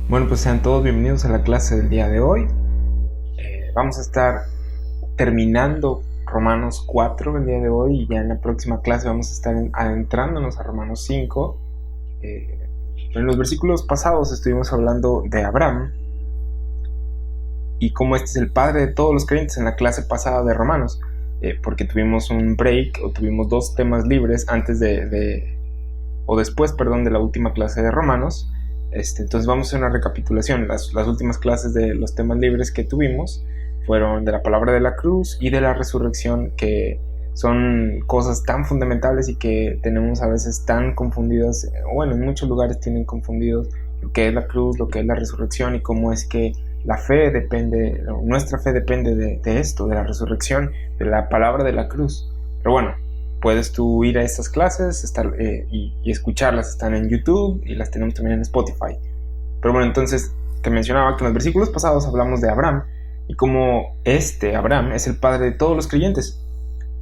Bueno, pues sean todos bienvenidos a la clase del día de hoy. Vamos a estar terminando Romanos 4 el día de hoy y ya en la próxima clase vamos a estar adentrándonos a Romanos 5. En los versículos pasados estuvimos hablando de Abraham y cómo este es el padre de todos los creyentes en la clase pasada de Romanos, porque tuvimos un break o tuvimos dos temas libres antes después de la última clase de Romanos. Entonces vamos a hacer una recapitulación. Las últimas clases de los temas libres que tuvimos fueron de la palabra de la cruz y de la resurrección, que son cosas tan fundamentales y que tenemos a veces tan confundidas. Bueno, en muchos lugares tienen confundidos lo que es la cruz, lo que es la resurrección y cómo es que nuestra fe depende de esto, de la resurrección, de la palabra de la cruz. Pero bueno, puedes tú ir a estas clases y escucharlas. Están en YouTube y las tenemos también en Spotify. Pero bueno, entonces te mencionaba que en los versículos pasados hablamos de Abraham y cómo Abraham es el padre de todos los creyentes.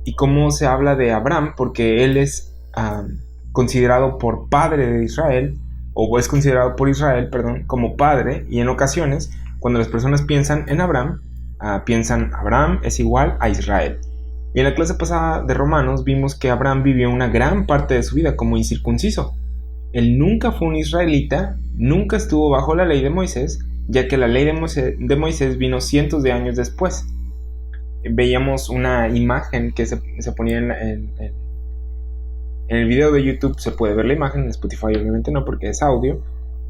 Y cómo se habla de Abraham porque él es considerado por padre de Israel, o es considerado por Israel, como padre. Y en ocasiones, cuando las personas piensan en Abraham, piensan Abraham es igual a Israel. Y en la clase pasada de Romanos vimos que Abraham vivió una gran parte de su vida como incircunciso. Él nunca fue un israelita, nunca estuvo bajo la ley de Moisés, ya que la ley de Moisés vino cientos de años después. Veíamos una imagen que se ponía en el video de YouTube. Se puede ver la imagen, en Spotify obviamente no, porque es audio,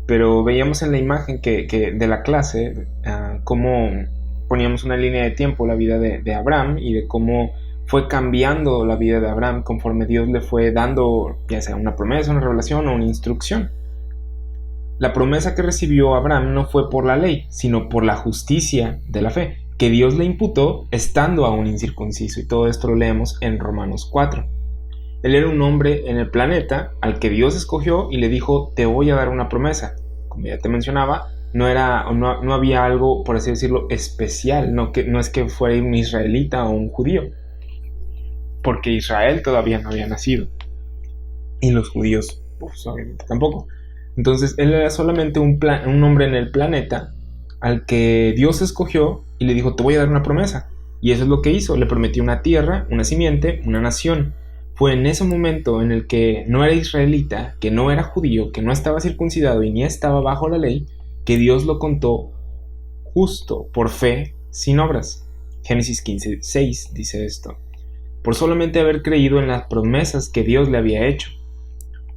pero veíamos en la imagen que de la clase cómo poníamos una línea de tiempo la vida de Abraham y de cómo fue cambiando la vida de Abraham conforme Dios le fue dando, ya sea una promesa, una revelación o una instrucción. La promesa que recibió Abraham no fue por la ley, sino por la justicia de la fe, que Dios le imputó estando aún incircunciso, y todo esto lo leemos en Romanos 4. Él era un hombre en el planeta al que Dios escogió y le dijo: te voy a dar una promesa. Como ya te mencionaba, no había algo, por así decirlo, especial. No es que fuera un israelita o un judío, porque Israel todavía no había nacido y los judíos pues, obviamente tampoco. Entonces él era solamente un hombre en el planeta al que Dios escogió y le dijo: te voy a dar una promesa. Y eso es lo que hizo. Le prometió una tierra, una simiente, una nación. Fue en ese momento en el que no era israelita, que no era judío, que no estaba circuncidado y ni estaba bajo la ley, que Dios lo contó justo por fe, sin obras. Génesis 15:6 dice esto: por solamente haber creído en las promesas que Dios le había hecho.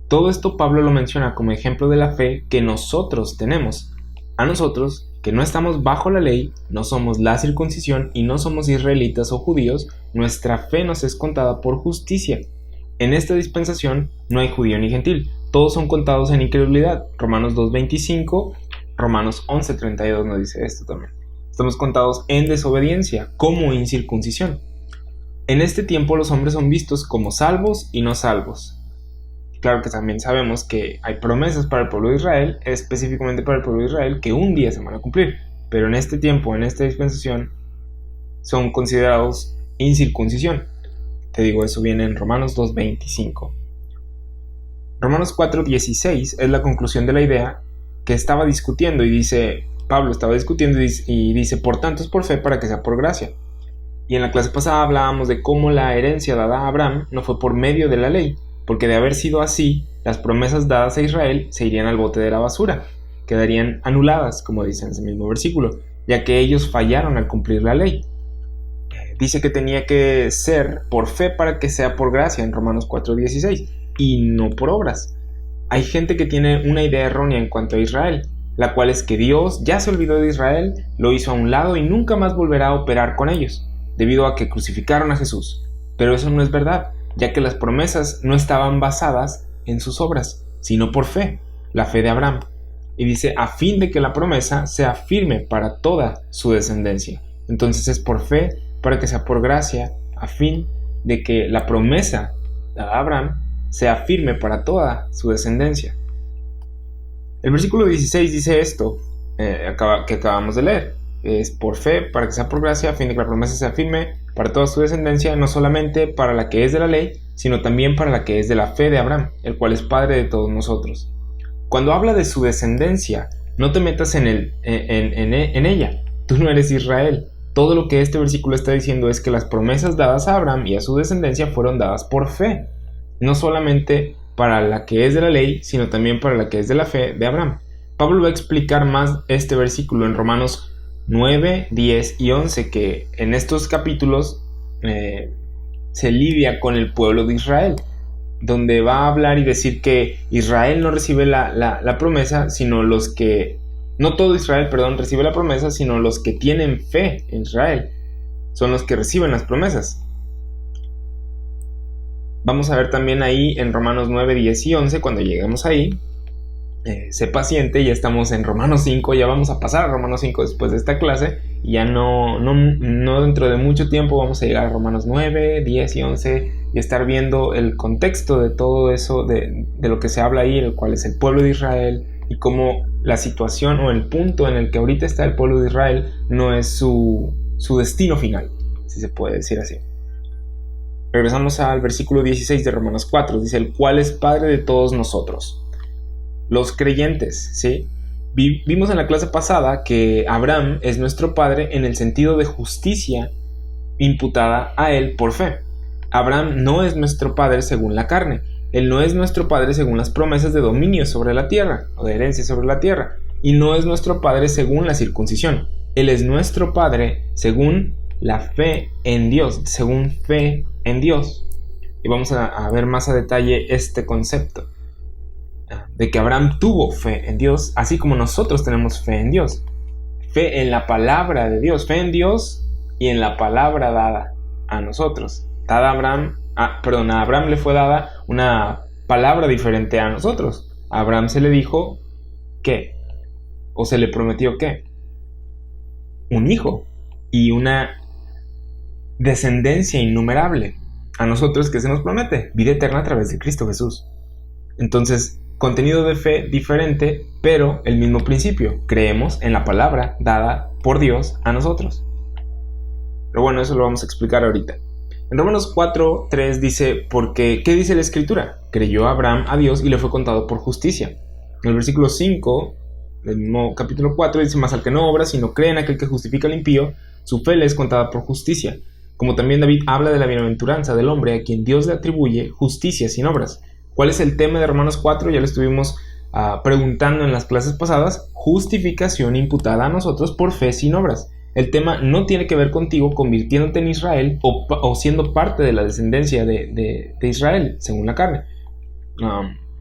Todo esto Pablo lo menciona como ejemplo de la fe que nosotros tenemos. A nosotros, que no estamos bajo la ley, no somos la circuncisión y no somos israelitas o judíos, nuestra fe nos es contada por justicia. En esta dispensación no hay judío ni gentil, todos son contados en incredulidad. Romanos 2:25, Romanos 11:32 nos dice esto también. Estamos contados en desobediencia, como incircuncisión. En este tiempo los hombres son vistos como salvos y no salvos. Claro que también sabemos que hay promesas para el pueblo de Israel, específicamente para el pueblo de Israel, que un día se van a cumplir. Pero en este tiempo, en esta dispensación, son considerados incircuncisión. Te digo, eso viene en Romanos 2:25. Romanos 4:16 es la conclusión de la idea que estaba discutiendo, y dice, Pablo estaba discutiendo y dice: por tanto es por fe para que sea por gracia. Y en la clase pasada hablábamos de cómo la herencia dada a Abraham no fue por medio de la ley, porque de haber sido así, las promesas dadas a Israel se irían al bote de la basura, quedarían anuladas, como dice en ese mismo versículo, ya que ellos fallaron al cumplir la ley. Dice que tenía que ser por fe para que sea por gracia en Romanos 4:16, y no por obras. Hay gente que tiene una idea errónea en cuanto a Israel, la cual es que Dios ya se olvidó de Israel, lo hizo a un lado y nunca más volverá a operar con ellos, debido a que crucificaron a Jesús. Pero eso no es verdad, ya que las promesas no estaban basadas en sus obras, sino por fe, la fe de Abraham. Y dice: a fin de que la promesa sea firme para toda su descendencia. Entonces es por fe para que sea por gracia, a fin de que la promesa de Abraham sea firme para toda su descendencia. El versículo 16 dice esto, que acabamos de leer: es por fe para que sea por gracia, a fin de que la promesa sea firme para toda su descendencia, no solamente para la que es de la ley, sino también para la que es de la fe de Abraham, el cual es padre de todos nosotros. Cuando habla de su descendencia, no te metas en ella. Tú no eres Israel. Todo lo que este versículo está diciendo es que las promesas dadas a Abraham y a su descendencia fueron dadas por fe, no solamente para la que es de la ley, sino también para la que es de la fe de Abraham. Pablo va a explicar más este versículo en Romanos 9, 10 y 11, que en estos capítulos se lidia con el pueblo de Israel, donde va a hablar y decir que Israel no recibe la promesa, sino los que... No todo Israel, recibe la promesa, sino los que tienen fe en Israel. Son los que reciben las promesas. Vamos a ver también ahí en Romanos 9, 10 y 11, cuando lleguemos ahí. Sé paciente, ya estamos en Romanos 5, ya vamos a pasar a Romanos 5 después de esta clase. Y ya no dentro de mucho tiempo vamos a llegar a Romanos 9, 10 y 11 y estar viendo el contexto de todo eso, de lo que se habla ahí, el cual es el pueblo de Israel, y cómo la situación o el punto en el que ahorita está el pueblo de Israel no es su destino final, si se puede decir así. Regresamos al versículo 16 de Romanos 4, dice: el cual es Padre de todos nosotros, los creyentes, ¿sí? Vimos en la clase pasada que Abraham es nuestro padre en el sentido de justicia imputada a él por fe. Abraham no es nuestro padre según la carne. Él no es nuestro padre según las promesas de dominio sobre la tierra o de herencia sobre la tierra. Y no es nuestro padre según la circuncisión. Él es nuestro padre según la fe en Dios, según fe en Dios. Y vamos a ver más a detalle este concepto de que Abraham tuvo fe en Dios, así como nosotros tenemos fe en Dios. Fe en la palabra de Dios, fe en Dios y en la palabra dada a nosotros. A Abraham le fue dada una palabra diferente a nosotros. A Abraham se le dijo ¿qué? O se le prometió ¿qué? Un hijo y una descendencia innumerable. A nosotros, ¿qué se nos promete? Vida eterna a través de Cristo Jesús. Entonces, contenido de fe diferente, pero el mismo principio. Creemos en la palabra dada por Dios a nosotros. Pero bueno, eso lo vamos a explicar ahorita. En Romanos 4, 3 dice, porque, ¿qué dice la Escritura? Creyó Abraham a Dios y le fue contado por justicia. En el versículo 5 del mismo capítulo 4 dice, mas al que no obra, sino cree en aquel que justifica al impío, su fe le es contada por justicia. Como también David habla de la bienaventuranza del hombre a quien Dios le atribuye justicia sin obras. ¿Cuál es el tema de Romanos 4? Ya lo estuvimos preguntando en las clases pasadas. Justificación imputada a nosotros por fe sin obras. El tema no tiene que ver contigo convirtiéndote en Israel o siendo parte de la descendencia de Israel, según la carne.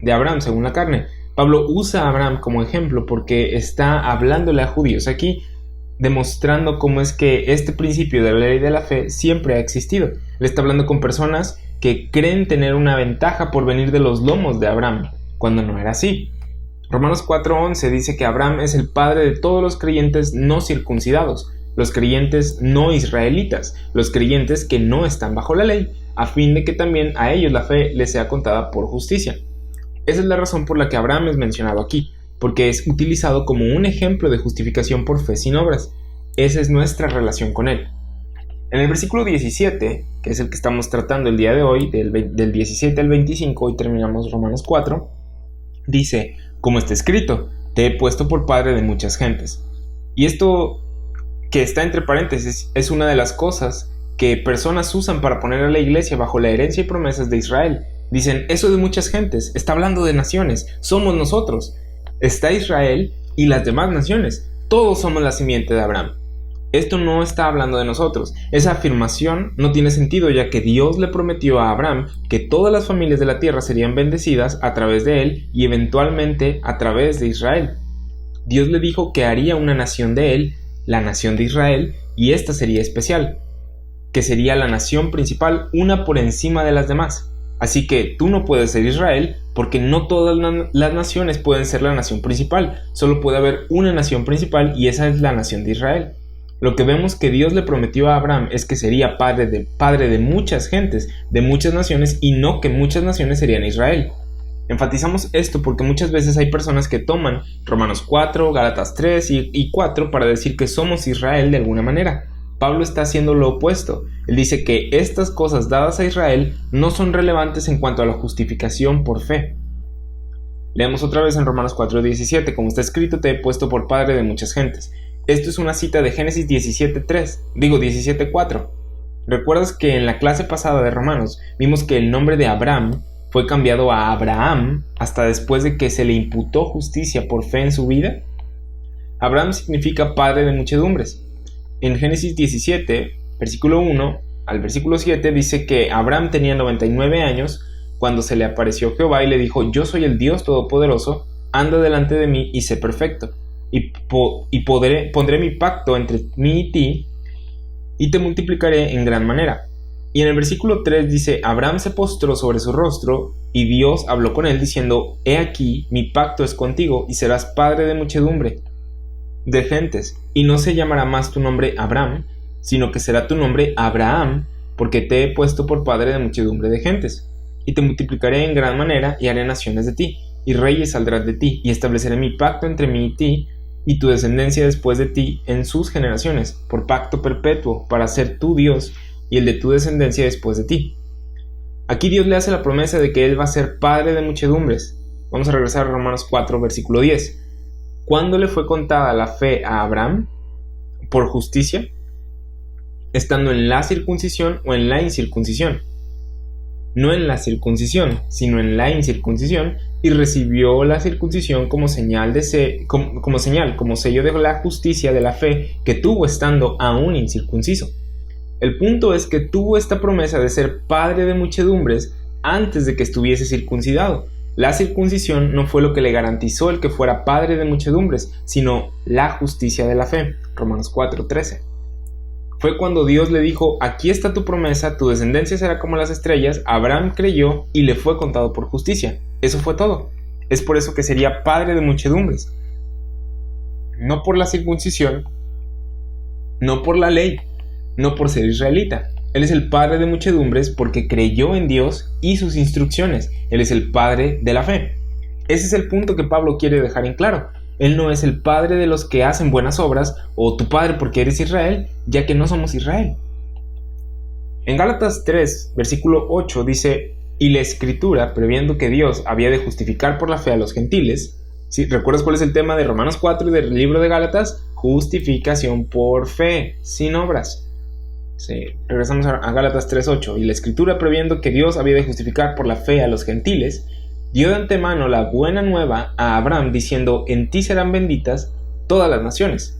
De Abraham, según la carne. Pablo usa a Abraham como ejemplo porque está hablándole a judíos aquí, demostrando cómo es que este principio de la ley de la fe siempre ha existido. Le está hablando con personas que creen tener una ventaja por venir de los lomos de Abraham, cuando no era así. Romanos 4:11 dice que Abraham es el padre de todos los creyentes no circuncidados, los creyentes no israelitas, los creyentes que no están bajo la ley, a fin de que también a ellos la fe les sea contada por justicia. Esa es la razón por la que Abraham es mencionado aquí, porque es utilizado como un ejemplo de justificación por fe sin obras. Esa es nuestra relación con él. En el versículo 17, que es el que estamos tratando el día de hoy, del 17 al 25, y terminamos Romanos 4, dice, como está escrito, te he puesto por padre de muchas gentes. Y esto que está entre paréntesis es una de las cosas que personas usan para poner a la iglesia bajo la herencia y promesas de Israel. Dicen, eso de muchas gentes, está hablando de naciones, somos nosotros. Está Israel y las demás naciones, todos somos la simiente de Abraham. Esto no está hablando de nosotros. Esa afirmación no tiene sentido, ya que Dios le prometió a Abraham que todas las familias de la tierra serían bendecidas a través de él y eventualmente a través de Israel. Dios le dijo que haría una nación de él, la nación de Israel, y esta sería especial, que sería la nación principal, una por encima de las demás. Así que tú no puedes ser Israel porque no todas las naciones pueden ser la nación principal. Solo puede haber una nación principal y esa es la nación de Israel. Lo que vemos que Dios le prometió a Abraham es que sería padre de muchas gentes, de muchas naciones, y no que muchas naciones serían Israel. Enfatizamos esto porque muchas veces hay personas que toman Romanos 4, Gálatas 3 y 4 para decir que somos Israel de alguna manera. Pablo está haciendo lo opuesto. Él dice que estas cosas dadas a Israel no son relevantes en cuanto a la justificación por fe. Leemos otra vez en Romanos 4:17, como está escrito, te he puesto por padre de muchas gentes. Esto es una cita de Génesis 17:4. ¿Recuerdas que en la clase pasada de Romanos vimos que el nombre de Abraham fue cambiado a Abraham hasta después de que se le imputó justicia por fe en su vida? Abraham significa padre de muchedumbres. En Génesis 17, versículo 1 al versículo 7 dice que Abraham tenía 99 años cuando se le apareció Jehová y le dijo: yo soy el Dios Todopoderoso, anda delante de mí y sé perfecto, y pondré mi pacto entre mí y ti, y te multiplicaré en gran manera. Y en el versículo 3 dice: Abraham se postró sobre su rostro, y Dios habló con él diciendo: he aquí, mi pacto es contigo, y serás padre de muchedumbre de gentes, y no se llamará más tu nombre Abraham, sino que será tu nombre Abraham, porque te he puesto por padre de muchedumbre de gentes. Y te multiplicaré en gran manera, y haré naciones de ti, y reyes saldrán de ti, y estableceré mi pacto entre mí y ti, y tu descendencia después de ti en sus generaciones, por pacto perpetuo, para ser tu Dios, y el de tu descendencia después de ti. Aquí Dios le hace la promesa de que Él va a ser padre de muchedumbres. Vamos a regresar a Romanos 4, versículo 10. ¿Cuándo le fue contada la fe a Abraham? Por justicia, estando en la circuncisión o en la incircuncisión. No en la circuncisión, sino en la incircuncisión, y recibió la circuncisión como señal como sello de la justicia de la fe que tuvo estando aún incircunciso. El punto es que tuvo esta promesa de ser padre de muchedumbres antes de que estuviese circuncidado. La circuncisión no fue lo que le garantizó el que fuera padre de muchedumbres, sino la justicia de la fe. Romanos 4:13. Fue cuando Dios le dijo: aquí está tu promesa, tu descendencia será como las estrellas. Abraham creyó y le fue contado por justicia. Eso fue todo. Es por eso que sería padre de muchedumbres. No por la circuncisión, no por la ley, no por ser israelita. Él es el padre de muchedumbres porque creyó en Dios y sus instrucciones. Él es el padre de la fe. Ese es el punto que Pablo quiere dejar en claro. Él no es el padre de los que hacen buenas obras, o tu padre porque eres Israel, ya que no somos Israel. En Gálatas 3, versículo 8 dice: y la Escritura, previendo que Dios había de justificar por la fe a los gentiles. ¿Sí? ¿Recuerdas cuál es el tema de Romanos 4 y del libro de Gálatas? Justificación por fe, sin obras. Sí, regresamos a Gálatas 3:8. Y la Escritura, previendo que Dios había de justificar por la fe a los gentiles, dio de antemano la buena nueva a Abraham, diciendo: en ti serán benditas todas las naciones.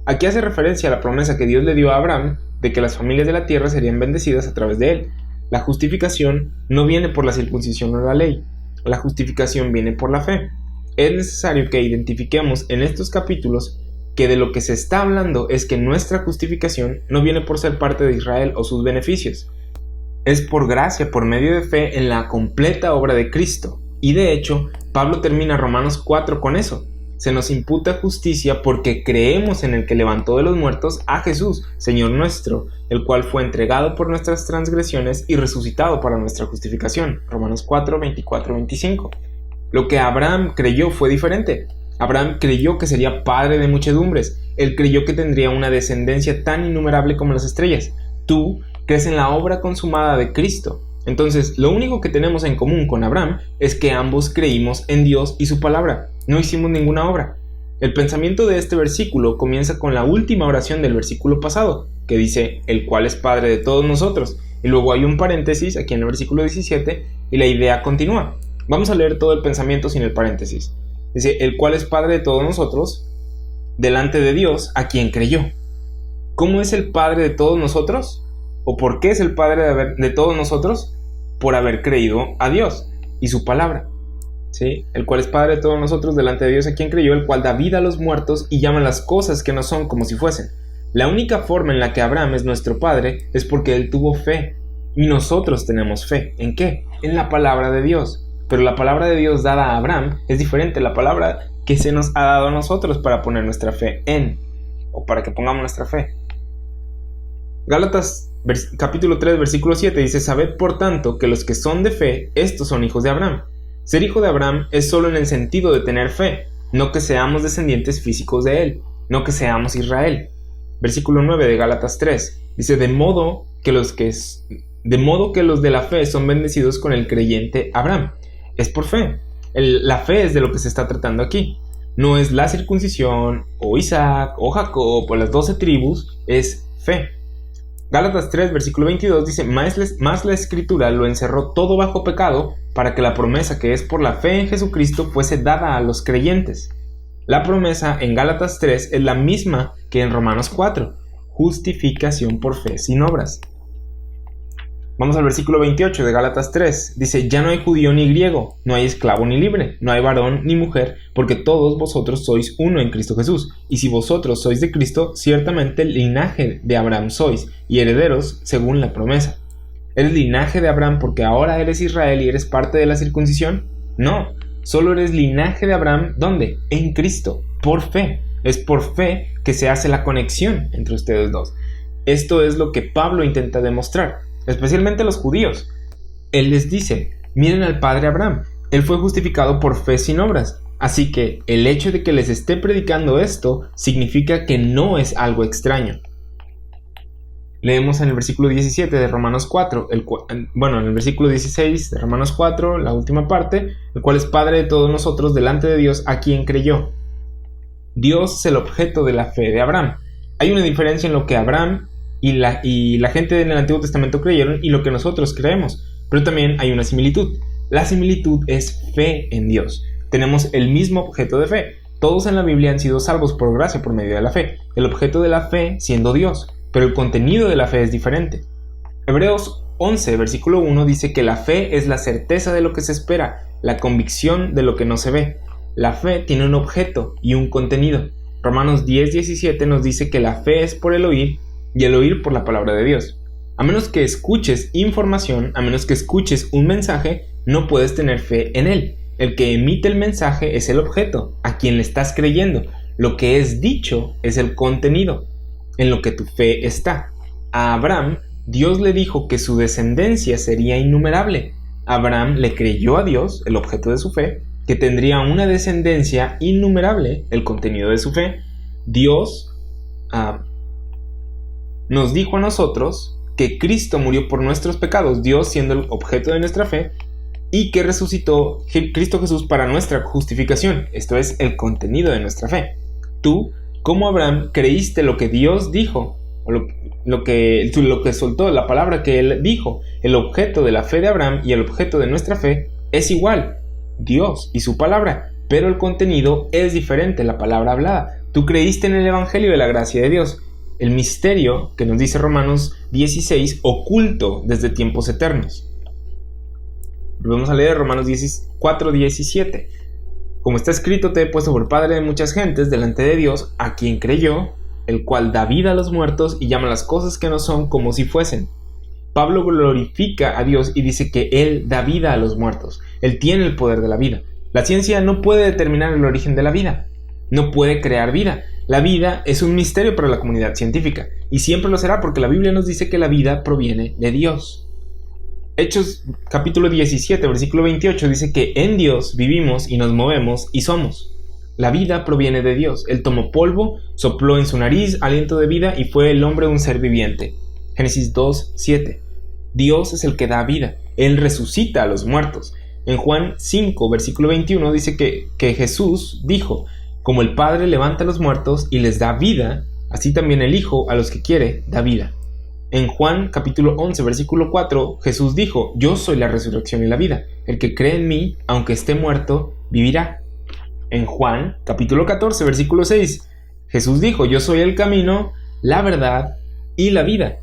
Aquí hace referencia a la promesa que Dios le dio a Abraham de que las familias de la tierra serían bendecidas a través de él. La justificación no viene por la circuncisión o la ley. La justificación viene por la fe. Es necesario que identifiquemos en estos capítulos que de lo que se está hablando es que nuestra justificación no viene por ser parte de Israel o sus beneficios. Es por gracia, por medio de fe en la completa obra de Cristo. Y de hecho, Pablo termina Romanos 4 con eso. Se nos imputa justicia porque creemos en el que levantó de los muertos a Jesús, Señor nuestro, el cual fue entregado por nuestras transgresiones y resucitado para nuestra justificación. Romanos 4, 24, 25. Lo que Abraham creyó fue diferente. Abraham creyó que sería padre de muchedumbres. Él creyó que tendría una descendencia tan innumerable como las estrellas. Tú crees en la obra consumada de Cristo. Entonces, lo único que tenemos en común con Abraham es que ambos creímos en Dios y su palabra. No hicimos ninguna obra. El pensamiento de este versículo comienza con la última oración del versículo pasado, que dice: el cual es Padre de todos nosotros. Y luego hay un paréntesis aquí en el versículo 17 y la idea continúa. Vamos a leer todo el pensamiento sin el paréntesis. Dice: el cual es Padre de todos nosotros, delante de Dios, a quien creyó. ¿Cómo es el Padre de todos nosotros? ¿O por qué es el Padre de todos nosotros? Por haber creído a Dios y su palabra. ¿Sí? El cual es Padre de todos nosotros, delante de Dios, a quien creyó, el cual da vida a los muertos y llama las cosas que no son como si fuesen. La única forma en la que Abraham es nuestro Padre es porque él tuvo fe. Y nosotros tenemos fe. ¿En qué? En la palabra de Dios. Pero la palabra de Dios dada a Abraham es diferente a la palabra que se nos ha dado a nosotros para poner nuestra fe en, o para que pongamos nuestra fe. Gálatas capítulo 3 versículo 7 dice: sabed por tanto que los que son de fe, estos son hijos de Abraham. Ser hijo de Abraham es solo en el sentido de tener fe, no que seamos descendientes físicos de él, no que seamos Israel. Versículo 9 de Gálatas 3 dice: de modo que los de la fe son bendecidos con el creyente Abraham. Es por fe. La fe es de lo que se está tratando aquí. No es la circuncisión, o Isaac, o Jacob, o las 12 tribus, es fe. Gálatas 3, versículo 22 dice, más la escritura lo encerró todo bajo pecado, para que la promesa que es por la fe en Jesucristo fuese dada a los creyentes. La promesa en Gálatas 3 es la misma que en Romanos 4, justificación por fe sin obras. Vamos al versículo 28 de Gálatas 3. Dice, ya no hay judío ni griego, no hay esclavo ni libre, no hay varón ni mujer, porque todos vosotros sois uno en Cristo Jesús. Y si vosotros sois de Cristo, ciertamente el linaje de Abraham sois, y herederos según la promesa. ¿Eres linaje de Abraham porque ahora eres Israel y eres parte de la circuncisión? No, solo eres linaje de Abraham, ¿dónde? En Cristo, por fe. Es por fe que se hace la conexión entre ustedes dos. Esto es lo que Pablo intenta demostrar, especialmente a los judíos. Él les dice, miren al padre Abraham, él fue justificado por fe sin obras. Así que el hecho de que les esté predicando esto significa que no es algo extraño. Leemos en el versículo 17 de Romanos 4, en el versículo 16 de Romanos 4, la última parte, el cual es Padre de todos nosotros delante de Dios a quien creyó. Dios es el objeto de la fe de Abraham. Hay una diferencia en lo que Abraham y la gente del Antiguo Testamento creyeron y lo que nosotros creemos, pero también hay una similitud. La similitud es fe en Dios. Tenemos el mismo objeto de fe. Todos en la Biblia han sido salvos por gracia por medio de la fe, el objeto de la fe siendo Dios, pero el contenido de la fe es diferente. Hebreos 11, versículo 1 dice que la fe es la certeza de lo que se espera, la convicción de lo que no se ve. La fe tiene un objeto y un contenido. Romanos 10, 17 nos dice que la fe es por el oír y el oír por la palabra de Dios. A menos que escuches información, a menos que escuches un mensaje, no puedes tener fe en él. El que emite el mensaje es el objeto, a quien le estás creyendo. Lo que es dicho es el contenido, en lo que tu fe está. A Abraham, Dios le dijo que su descendencia sería innumerable. Abraham le creyó a Dios, el objeto de su fe, que tendría una descendencia innumerable, el contenido de su fe. Dios nos dijo a nosotros que Cristo murió por nuestros pecados, Dios siendo el objeto de nuestra fe, y que resucitó Cristo Jesús para nuestra justificación. Esto es el contenido de nuestra fe. Tú, como Abraham, creíste lo que Dios dijo, o lo que soltó, la palabra que él dijo. El objeto de la fe de Abraham y el objeto de nuestra fe es igual, Dios y su palabra, pero el contenido es diferente, la palabra hablada. Tú creíste en el evangelio de la gracia de Dios, el misterio que nos dice Romanos 16, oculto desde tiempos eternos. Vamos a leer Romanos 4:17. Como está escrito, te he puesto por padre de muchas gentes delante de Dios, a quien creyó, el cual da vida a los muertos y llama las cosas que no son como si fuesen. Pablo glorifica a Dios y dice que Él da vida a los muertos. Él tiene el poder de la vida. La ciencia no puede determinar el origen de la vida. No puede crear vida. La vida es un misterio para la comunidad científica. Y siempre lo será porque la Biblia nos dice que la vida proviene de Dios. Hechos capítulo 17, versículo 28 dice que en Dios vivimos y nos movemos y somos. La vida proviene de Dios. Él tomó polvo, sopló en su nariz aliento de vida y fue el hombre un ser viviente. Génesis 2:7. Dios es el que da vida. Él resucita a los muertos. En Juan 5, versículo 21 dice que Jesús dijo, como el Padre levanta a los muertos y les da vida, así también el Hijo a los que quiere da vida. En Juan capítulo 11, versículo 4, Jesús dijo, yo soy la resurrección y la vida. El que cree en mí, aunque esté muerto, vivirá. En Juan capítulo 14, versículo 6, Jesús dijo, yo soy el camino, la verdad y la vida.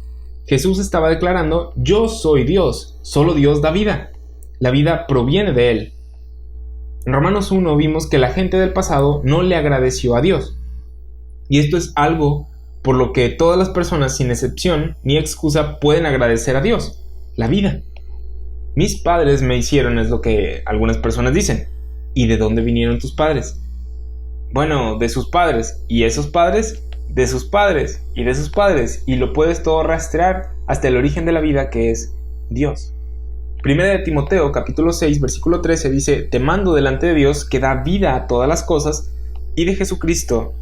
Jesús estaba declarando, yo soy Dios, solo Dios da vida. La vida proviene de Él. En Romanos 1 vimos que la gente del pasado no le agradeció a Dios. Y esto es algo por lo que todas las personas, sin excepción ni excusa, pueden agradecer a Dios, la vida. Mis padres me hicieron, es lo que algunas personas dicen. ¿Y de dónde vinieron tus padres? Bueno, de sus padres. ¿Y esos padres? De sus padres. Y de sus padres. Y lo puedes todo rastrear hasta el origen de la vida, que es Dios. Primera de Timoteo, capítulo 6, versículo 13 dice, te mando delante de Dios que da vida a todas las cosas, y de Jesucristo,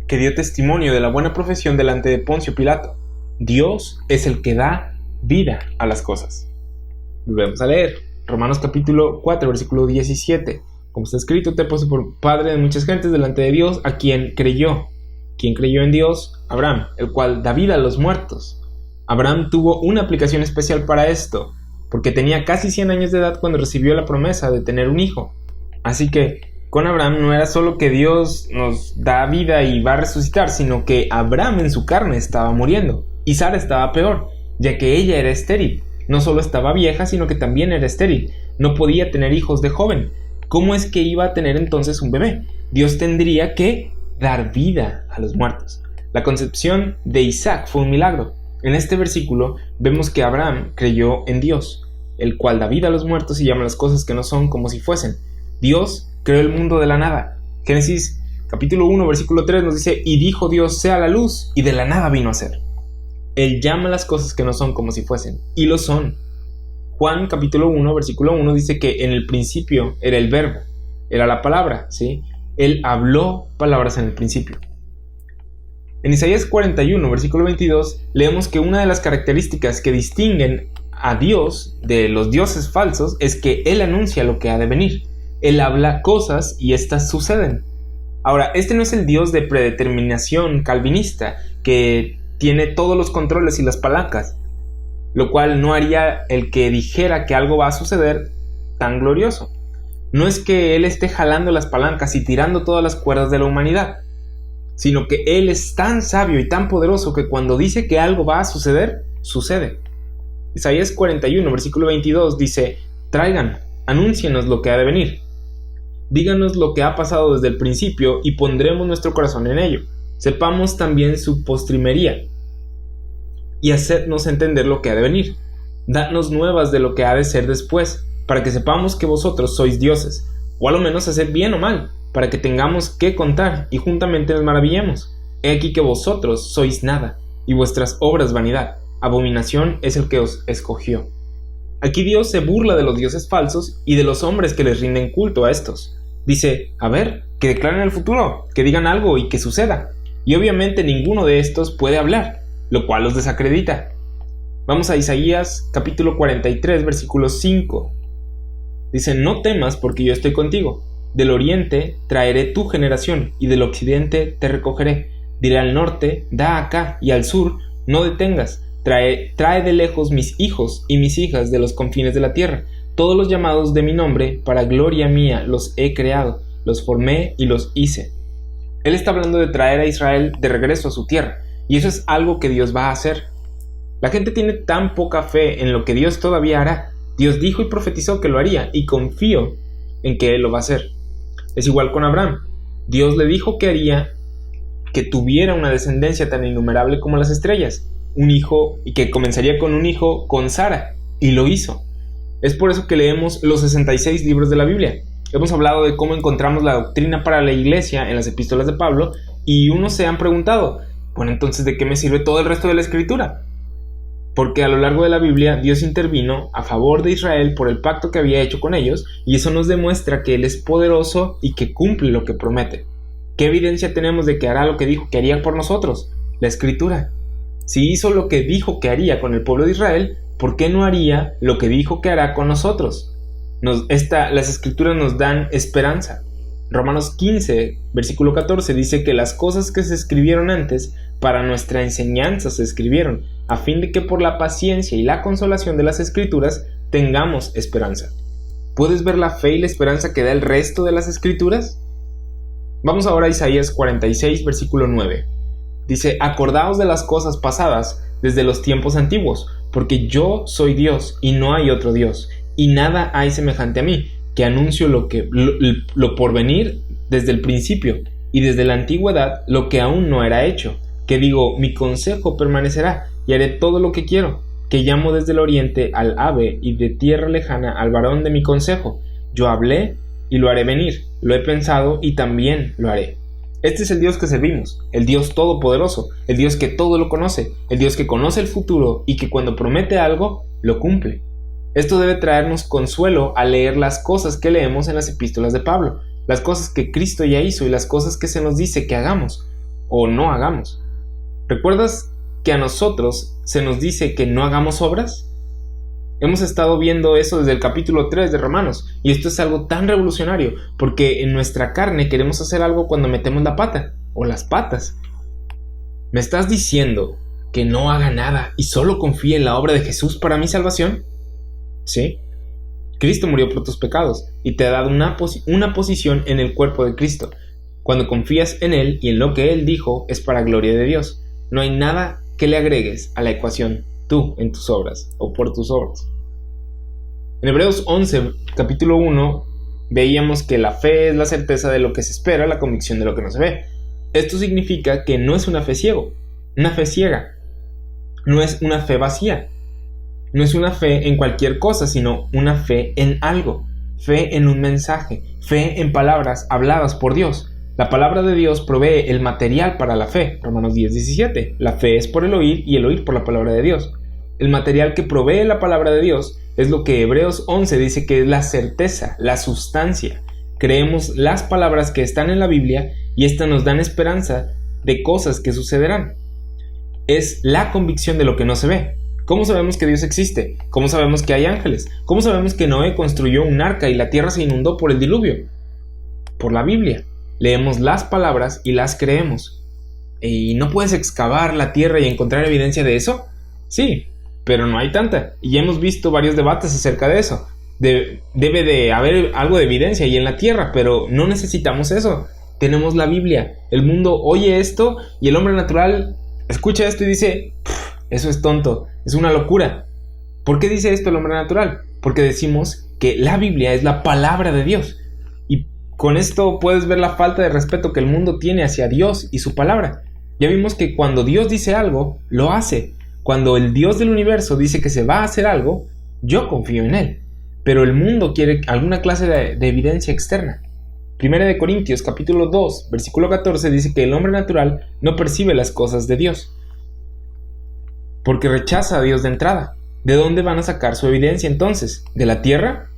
que dio testimonio de la buena profesión delante de Poncio Pilato. Dios es el que da vida a las cosas. Volvemos a leer. Romanos capítulo 4, versículo 17. Como está escrito, te he puesto por padre de muchas gentes delante de Dios, a quien creyó. ¿Quién creyó en Dios? Abraham, el cual da vida a los muertos. Abraham tuvo una aplicación especial para esto, porque tenía casi 100 años de edad cuando recibió la promesa de tener un hijo. Así que con Abraham no era solo que Dios nos da vida y va a resucitar, sino que Abraham en su carne estaba muriendo. Y Sara estaba peor, ya que ella era estéril. No solo estaba vieja, sino que también era estéril. No podía tener hijos de joven. ¿Cómo es que iba a tener entonces un bebé? Dios tendría que dar vida a los muertos. La concepción de Isaac fue un milagro. En este versículo vemos que Abraham creyó en Dios, el cual da vida a los muertos y llama las cosas que no son como si fuesen. Dios creó el mundo de la nada. Génesis capítulo 1 versículo 3 nos dice: y dijo Dios sea la luz, y de la nada vino a ser. Él llama las cosas que no son como si fuesen, y lo son. Juan capítulo 1 versículo 1 dice que en el principio era el verbo, era la palabra, ¿sí? Él habló palabras en el principio. En Isaías 41 versículo 22 leemos que una de las características que distinguen a Dios de los dioses falsos es que Él anuncia lo que ha de venir. Él habla cosas y éstas suceden. Ahora, este no es el Dios de predeterminación calvinista que tiene todos los controles y las palancas, lo cual no haría el que dijera que algo va a suceder tan glorioso. No es que Él esté jalando las palancas y tirando todas las cuerdas de la humanidad, sino que Él es tan sabio y tan poderoso que cuando dice que algo va a suceder, sucede. Isaías 41, versículo 22 dice: traigan, anúncienos lo que ha de venir. Díganos lo que ha pasado desde el principio y pondremos nuestro corazón en ello. Sepamos también su postrimería y hacednos entender lo que ha de venir. Dadnos nuevas de lo que ha de ser después, para que sepamos que vosotros sois dioses, o a lo menos haced bien o mal, para que tengamos que contar y juntamente nos maravillemos. He aquí que vosotros sois nada, y vuestras obras vanidad. Abominación es el que os escogió. Aquí Dios se burla de los dioses falsos y de los hombres que les rinden culto a estos. Dice: a ver, que declaren el futuro, que digan algo y que suceda. Y obviamente ninguno de estos puede hablar, lo cual los desacredita. Vamos a Isaías capítulo 43 versículo 5. Dice: no temas porque yo estoy contigo. Del oriente traeré tu generación y del occidente te recogeré. Diré al norte: da acá, y al sur: no detengas. Trae de lejos mis hijos y mis hijas de los confines de la tierra. Todos los llamados de mi nombre, para gloria mía, los he creado, los formé y los hice. Él está hablando de traer a Israel de regreso a su tierra, y eso es algo que Dios va a hacer. La gente tiene tan poca fe en lo que Dios todavía hará. Dios dijo y profetizó que lo haría, y confío en que Él lo va a hacer. Es igual con Abraham. Dios le dijo que haría que tuviera una descendencia tan innumerable como las estrellas, un hijo, y que comenzaría con un hijo con Sara, y lo hizo. Es por eso que leemos los 66 libros de la Biblia. Hemos hablado de cómo encontramos la doctrina para la iglesia en las epístolas de Pablo, y unos se han preguntado: bueno, entonces, ¿de qué me sirve todo el resto de la escritura? Porque a lo largo de la Biblia Dios intervino a favor de Israel por el pacto que había hecho con ellos, y eso nos demuestra que Él es poderoso y que cumple lo que promete. ¿Qué evidencia tenemos de que hará lo que dijo que haría por nosotros? La escritura. Si hizo lo que dijo que haría con el pueblo de Israel, ¿por qué no haría lo que dijo que hará con nosotros? Las escrituras nos dan esperanza. Romanos 15, versículo 14 dice que las cosas que se escribieron antes para nuestra enseñanza se escribieron, a fin de que por la paciencia y la consolación de las escrituras tengamos esperanza. ¿Puedes ver la fe y la esperanza que da el resto de las escrituras? Vamos ahora a Isaías 46, versículo 9. Dice: acordaos de las cosas pasadas desde los tiempos antiguos, porque yo soy Dios y no hay otro Dios, y nada hay semejante a mí, que anuncio lo por venir desde el principio, y desde la antigüedad lo que aún no era hecho, que digo: mi consejo permanecerá, y haré todo lo que quiero, que llamo desde el oriente al ave, y de tierra lejana al varón de mi consejo. Yo hablé y lo haré venir, lo he pensado y también lo haré. Este es el Dios que servimos, el Dios todopoderoso, el Dios que todo lo conoce, el Dios que conoce el futuro y que cuando promete algo, lo cumple. Esto debe traernos consuelo al leer las cosas que leemos en las epístolas de Pablo, las cosas que Cristo ya hizo y las cosas que se nos dice que hagamos o no hagamos. ¿Recuerdas que a nosotros se nos dice que no hagamos obras? Hemos estado viendo eso desde el capítulo 3 de Romanos, y esto es algo tan revolucionario, porque en nuestra carne queremos hacer algo cuando metemos la pata, o las patas. ¿Me estás diciendo que no haga nada y solo confíe en la obra de Jesús para mi salvación? Sí. Cristo murió por tus pecados y te ha dado una posición en el cuerpo de Cristo. Cuando confías en Él y en lo que Él dijo, es para gloria de Dios. No hay nada que le agregues a la ecuación tú en tus obras o por tus obras. En Hebreos 11, capítulo 1, veíamos que la fe es la certeza de lo que se espera, la convicción de lo que no se ve. Esto significa que no es una fe ciega, no es una fe vacía, no es una fe en cualquier cosa, sino una fe en algo, fe en un mensaje, fe en palabras habladas por Dios. La palabra de Dios provee el material para la fe, Romanos 10:17. La fe es por el oír y el oír por la palabra de Dios. El material que provee la palabra de Dios es lo que Hebreos 11 dice que es la certeza, la sustancia. Creemos las palabras que están en la Biblia y estas nos dan esperanza de cosas que sucederán. Es la convicción de lo que no se ve. ¿Cómo sabemos que Dios existe? ¿Cómo sabemos que hay ángeles? ¿Cómo sabemos que Noé construyó un arca y la tierra se inundó por el diluvio? Por la Biblia. Leemos las palabras y las creemos. ¿Y no puedes excavar la tierra y encontrar evidencia de eso? Sí, pero no hay tanta. Y ya hemos visto varios debates acerca de eso. Debe de haber algo de evidencia y en la tierra, pero no necesitamos eso. Tenemos la Biblia. El mundo oye esto y el hombre natural escucha esto y dice, eso es tonto, es una locura. ¿Por qué dice esto el hombre natural? Porque decimos que la Biblia es la palabra de Dios. Y con esto puedes ver la falta de respeto que el mundo tiene hacia Dios y su palabra. Ya vimos que cuando Dios dice algo, lo hace. Cuando el Dios del universo dice que se va a hacer algo, yo confío en Él. Pero el mundo quiere alguna clase de evidencia externa. 1 Corintios capítulo 2, versículo 14 dice que el hombre natural no percibe las cosas de Dios, porque rechaza a Dios de entrada. ¿De dónde van a sacar su evidencia entonces? ¿De la tierra?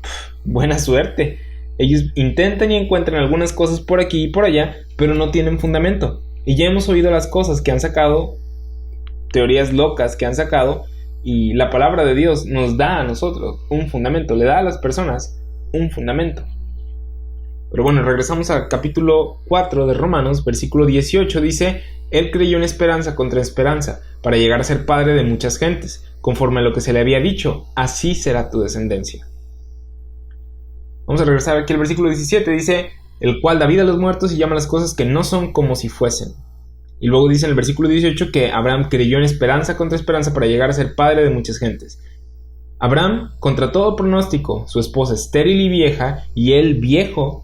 Buena suerte. Ellos intentan y encuentran algunas cosas por aquí y por allá, pero no tienen fundamento. Y ya hemos oído las cosas que han sacado, teorías locas que han sacado, y la palabra de Dios nos da a nosotros un fundamento, le da a las personas un fundamento. Pero bueno, regresamos al capítulo 4 de Romanos, versículo 18, dice: Él creyó en esperanza contra esperanza, para llegar a ser padre de muchas gentes, conforme a lo que se le había dicho, así será tu descendencia. Vamos a regresar aquí al versículo 17, dice: el cual da vida a los muertos y llama las cosas que no son como si fuesen. Y luego dice en el versículo 18 que Abraham creyó en esperanza contra esperanza para llegar a ser padre de muchas gentes. Abraham, contra todo pronóstico, su esposa estéril y vieja, y él viejo,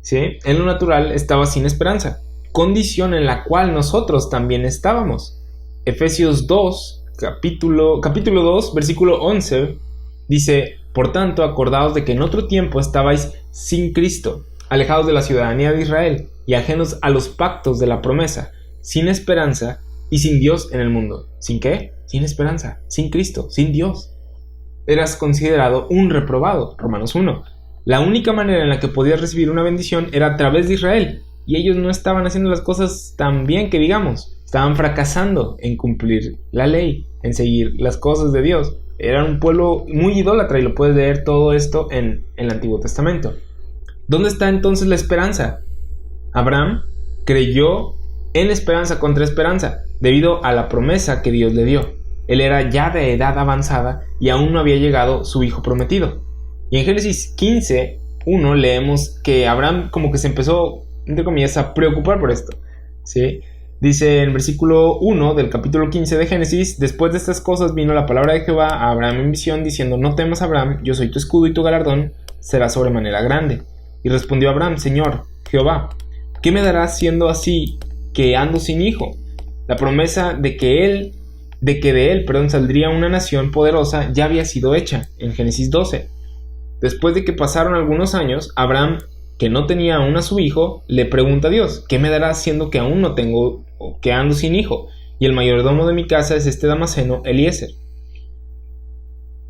¿sí?, en lo natural estaba sin esperanza, condición en la cual nosotros también estábamos. Efesios 2, capítulo 2, versículo 11, dice: por tanto, acordaos de que en otro tiempo estabais sin Cristo, alejados de la ciudadanía de Israel y ajenos a los pactos de la promesa, sin esperanza y sin Dios en el mundo. ¿Sin qué? Sin esperanza, sin Cristo, sin Dios. Eras considerado un reprobado, Romanos 1. La única manera en la que podías recibir una bendición era a través de Israel, y ellos no estaban haciendo las cosas tan bien que digamos. Estaban fracasando en cumplir la ley, en seguir las cosas de Dios. Eran un pueblo muy idólatra, y lo puedes leer todo esto en el Antiguo Testamento. ¿Dónde está entonces la esperanza? Abraham creyó en esperanza contra esperanza, debido a la promesa que Dios le dio. Él era ya de edad avanzada y aún no había llegado su hijo prometido. Y en Génesis 15:1 leemos que Abraham como que se empezó, entre comillas, a preocupar por esto, ¿sí? Dice en el versículo 1 del capítulo 15 de Génesis: después de estas cosas vino la palabra de Jehová a Abraham en visión, diciendo: no temas, Abraham, yo soy tu escudo y tu galardón será sobremanera grande. Y respondió Abraham: Señor Jehová, ¿qué me darás siendo así que ando sin hijo? La promesa de que de él saldría una nación poderosa ya había sido hecha en Génesis 12. Después de que pasaron algunos años, Abraham, que no tenía aún a su hijo, le pregunta a Dios: ¿qué me darás siendo que aún no tengo, o que ando sin hijo? Y el mayordomo de mi casa es este Damaseno, Eliezer.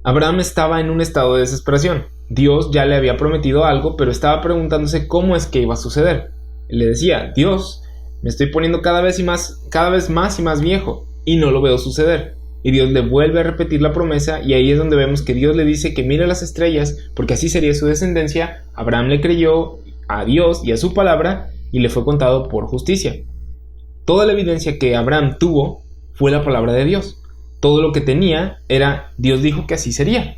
Abraham estaba en un estado de desesperación. Dios ya le había prometido algo, pero estaba preguntándose cómo es que iba a suceder. Él le decía: Dios, me estoy poniendo cada vez más y más viejo, y no lo veo suceder. y Dios le vuelve a repetir la promesa, y ahí es donde vemos que Dios le dice que mire las estrellas, porque así sería su descendencia. Abraham le creyó a Dios y a su palabra, y le fue contado por justicia. Toda la evidencia que Abraham tuvo fue la palabra de Dios. Todo lo que tenía era Dios dijo que así sería.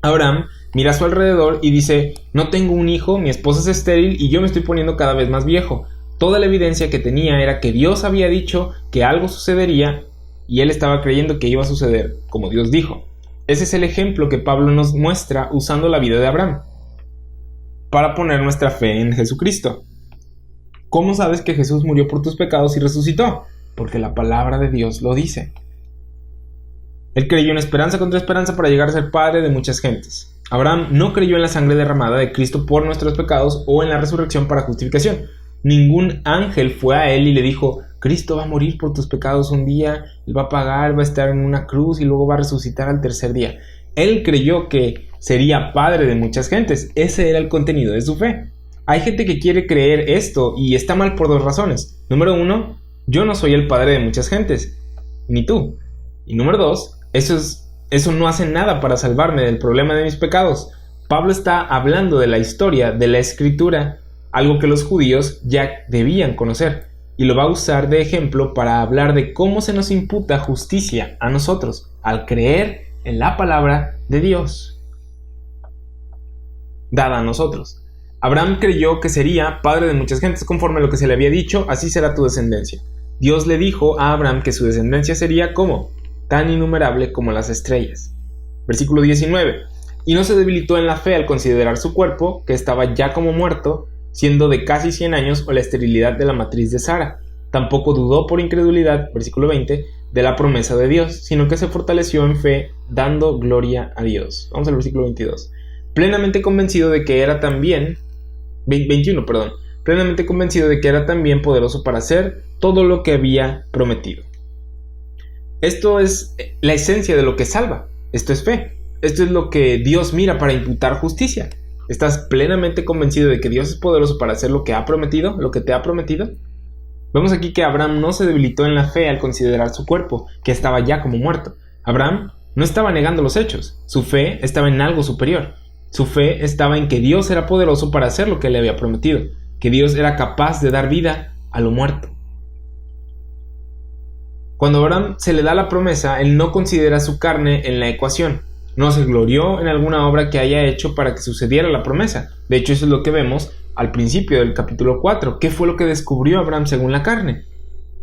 Abraham mira a su alrededor y dice: no tengo un hijo, mi esposa es estéril y yo me estoy poniendo cada vez más viejo. Toda la evidencia que tenía era que Dios había dicho que algo sucedería y él estaba creyendo que iba a suceder como Dios dijo. Ese es el ejemplo que Pablo nos muestra usando la vida de Abraham para poner nuestra fe en Jesucristo. ¿Cómo sabes que Jesús murió por tus pecados y resucitó? Porque la palabra de Dios lo dice. Él creyó en esperanza contra esperanza para llegar a ser padre de muchas gentes. Abraham no creyó en la sangre derramada de Cristo por nuestros pecados o en la resurrección para justificación. Ningún ángel fue a él y le dijo: Cristo va a morir por tus pecados un día, él va a pagar, va a estar en una cruz y luego va a resucitar al tercer día. Él creyó que sería padre de muchas gentes. Ese era el contenido de su fe. Hay gente que quiere creer esto y está mal por dos razones. Número uno, yo no soy el padre de muchas gentes, ni tú. Y número dos, eso no hace nada para salvarme del problema de mis pecados. Pablo está hablando de la historia, de la escritura, algo que los judíos ya debían conocer, y lo va a usar de ejemplo para hablar de cómo se nos imputa justicia a nosotros al creer en la palabra de Dios dada a nosotros. Abraham creyó que sería padre de muchas gentes conforme a lo que se le había dicho: así será tu descendencia. Dios le dijo a Abraham que su descendencia sería como tan innumerable como las estrellas. Versículo 19. Y no se debilitó en la fe al considerar su cuerpo, que estaba ya como muerto, siendo de casi 100 años, o la esterilidad de la matriz de Sara. Tampoco dudó por incredulidad, versículo 20, de la promesa de Dios, sino que se fortaleció en fe, dando gloria a Dios. Vamos al versículo 22. Plenamente convencido de que era también, 21, plenamente convencido de que era también poderoso para hacer todo lo que había prometido. Esto es la esencia de lo que salva. Esto es fe. Esto es lo que Dios mira para imputar justicia. ¿Estás plenamente convencido de que Dios es poderoso para hacer lo que ha prometido, lo que te ha prometido? Vemos aquí que Abraham no se debilitó en la fe al considerar su cuerpo, que estaba ya como muerto. Abraham no estaba negando los hechos. Su fe estaba en algo superior. Su fe estaba en que Dios era poderoso para hacer lo que le había prometido, que Dios era capaz de dar vida a lo muerto. Cuando a Abraham se le da la promesa, él no considera su carne en la ecuación. No se glorió en alguna obra que haya hecho para que sucediera la promesa. De hecho, eso es lo que vemos al principio del capítulo 4. ¿Qué fue lo que descubrió Abraham según la carne?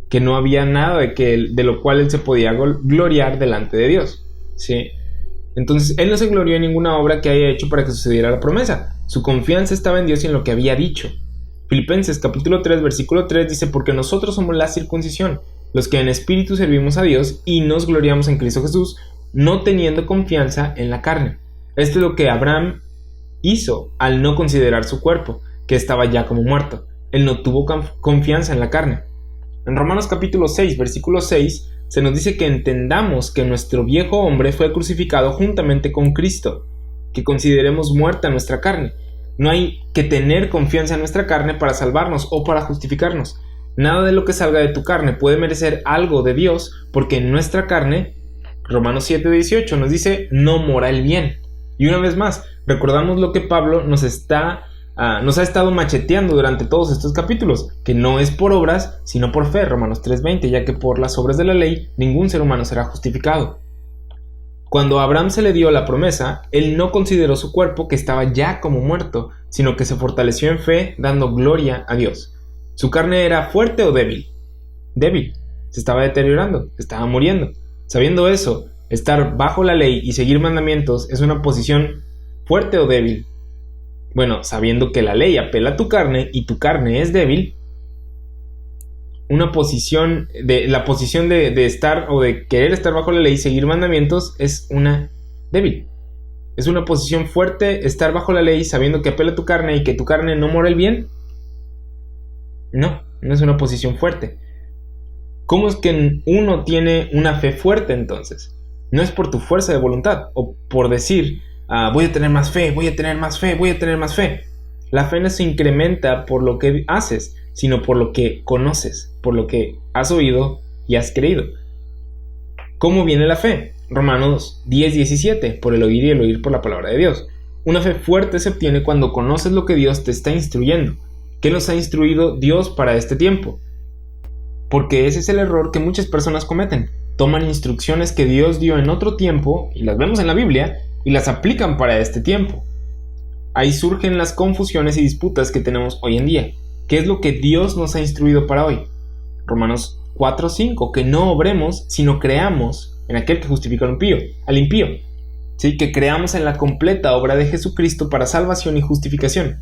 Que no había nada de lo cual él se podía gloriar delante de Dios. ¿Sí? Entonces, él no se glorió en ninguna obra que haya hecho para que sucediera la promesa. Su confianza estaba en Dios y en lo que había dicho. Filipenses capítulo 3, versículo 3 dice: porque nosotros somos la circuncisión, los que en espíritu servimos a Dios y nos gloriamos en Cristo Jesús, no teniendo confianza en la carne. Esto es lo que Abraham hizo al no considerar su cuerpo, que estaba ya como muerto. Él no tuvo confianza en la carne. En Romanos capítulo 6, versículo 6, se nos dice que entendamos que nuestro viejo hombre fue crucificado juntamente con Cristo, que consideremos muerta nuestra carne. No hay que tener confianza en nuestra carne para salvarnos o para justificarnos. Nada de lo que salga de tu carne puede merecer algo de Dios, porque en nuestra carne, Romanos 7, 18 nos dice, no mora el bien. Y una vez más, recordamos lo que Pablo nos ha estado macheteando durante todos estos capítulos, que no es por obras, sino por fe, Romanos 3:20, ya que por las obras de la ley ningún ser humano será justificado. Cuando a Abraham se le dio la promesa, él no consideró su cuerpo que estaba ya como muerto, sino que se fortaleció en fe, dando gloria a Dios. ¿Su carne era fuerte o débil? Débil. Se estaba deteriorando, se estaba muriendo. Sabiendo eso, estar bajo la ley y seguir mandamientos es una posición fuerte o débil. Bueno, sabiendo que la ley apela a tu carne y tu carne es débil, la posición de estar o de querer estar bajo la ley y seguir mandamientos es una débil. Es una posición fuerte estar bajo la ley sabiendo que apela a tu carne y que tu carne no mora el bien. No es una posición fuerte. ¿Cómo es que uno tiene una fe fuerte entonces? No es por tu fuerza de voluntad o por decir, voy a tener más fe, voy a tener más fe, voy a tener más fe. La fe no se incrementa por lo que haces, sino por lo que conoces, por lo que has oído y has creído. ¿Cómo viene la fe? Romanos 10:17, por el oír y el oír por la palabra de Dios. Una fe fuerte se obtiene cuando conoces lo que Dios te está instruyendo. ¿Qué nos ha instruido Dios para este tiempo? Porque ese es el error que muchas personas cometen. Toman instrucciones que Dios dio en otro tiempo, y las vemos en la Biblia, y las aplican para este tiempo. Ahí surgen las confusiones y disputas que tenemos hoy en día. ¿Qué es lo que Dios nos ha instruido para hoy? Romanos 4:5, que no obremos, sino creamos en aquel que justifica al impío. ¿Sí? Que creamos en la completa obra de Jesucristo para salvación y justificación.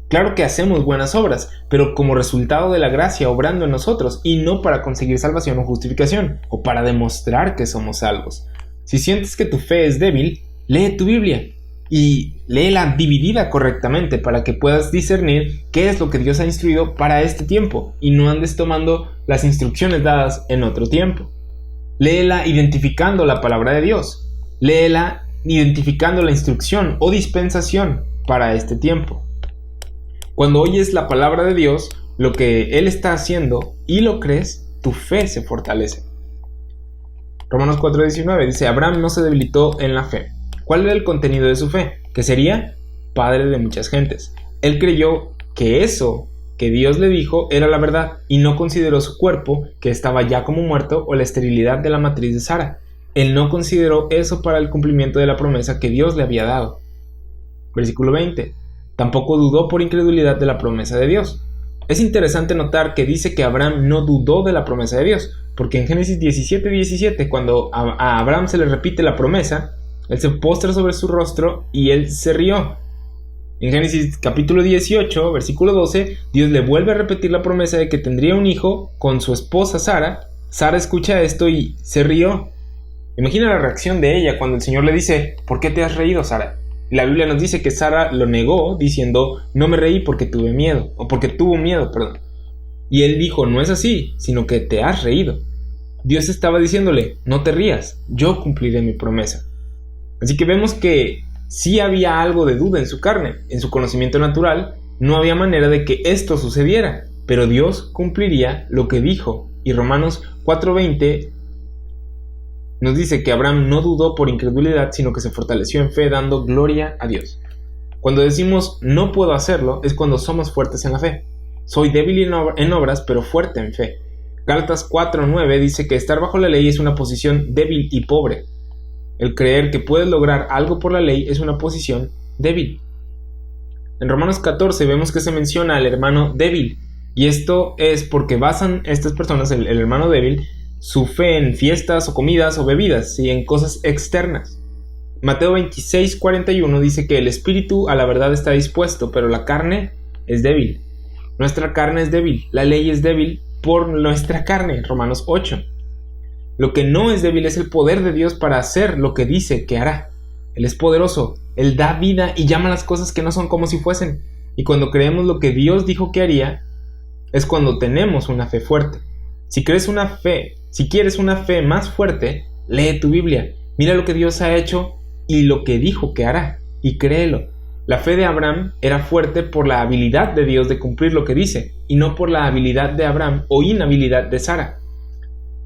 Claro que hacemos buenas obras, pero como resultado de la gracia obrando en nosotros, y no para conseguir salvación o justificación, o para demostrar que somos salvos. Si sientes que tu fe es débil, lee tu Biblia, y léela dividida correctamente para que puedas discernir qué es lo que Dios ha instruido para este tiempo, y no andes tomando las instrucciones dadas en otro tiempo. Léela identificando la palabra de Dios. Léela identificando la instrucción o dispensación para este tiempo. Cuando oyes la palabra de Dios, lo que Él está haciendo, y lo crees, tu fe se fortalece. Romanos 4:19 dice: Abraham no se debilitó en la fe. ¿Cuál era el contenido de su fe? Que sería padre de muchas gentes. Él creyó que eso que Dios le dijo era la verdad, y no consideró su cuerpo, que estaba ya como muerto, o la esterilidad de la matriz de Sara. Él no consideró eso para el cumplimiento de la promesa que Dios le había dado. Versículo 20. Tampoco dudó por incredulidad de la promesa de Dios. Es interesante notar que dice que Abraham no dudó de la promesa de Dios, porque en Génesis 17:17, cuando a Abraham se le repite la promesa, él se postra sobre su rostro y él se rió. En Génesis capítulo 18, versículo 12, Dios le vuelve a repetir la promesa de que tendría un hijo con su esposa Sara. Sara escucha esto y se rió. Imagina la reacción de ella cuando el Señor le dice: ¿por qué te has reído, Sara? La Biblia nos dice que Sara lo negó diciendo: no me reí porque tuve miedo, o porque tuvo miedo, perdón. Y él dijo: no es así, sino que te has reído. Dios estaba diciéndole: no te rías, yo cumpliré mi promesa. Así que vemos que sí había algo de duda en su carne, en su conocimiento natural, no había manera de que esto sucediera, pero Dios cumpliría lo que dijo. Y Romanos 4:20 nos dice que Abraham no dudó por incredulidad, sino que se fortaleció en fe, dando gloria a Dios. Cuando decimos no puedo hacerlo, es cuando somos fuertes en la fe. Soy débil en obras, pero fuerte en fe. Gálatas 4:9 dice que estar bajo la ley es una posición débil y pobre. El creer que puedes lograr algo por la ley es una posición débil. En Romanos 14 vemos que se menciona al hermano débil, y esto es porque basan estas personas, el hermano débil, su fe en fiestas o comidas o bebidas, y en cosas externas. Mateo 26:41 dice que el espíritu a la verdad está dispuesto, pero la carne es débil. Nuestra carne es débil, la ley es débil por nuestra carne. Romanos 8. Lo que no es débil es el poder de Dios para hacer lo que dice que hará. Él es poderoso, Él da vida y llama las cosas que no son como si fuesen. Y cuando creemos lo que Dios dijo que haría, es cuando tenemos una fe fuerte. Si quieres una fe más fuerte, lee tu Biblia. Mira lo que Dios ha hecho y lo que dijo que hará, y créelo. La fe de Abraham era fuerte por la habilidad de Dios de cumplir lo que dice, y no por la habilidad de Abraham o inhabilidad de Sara.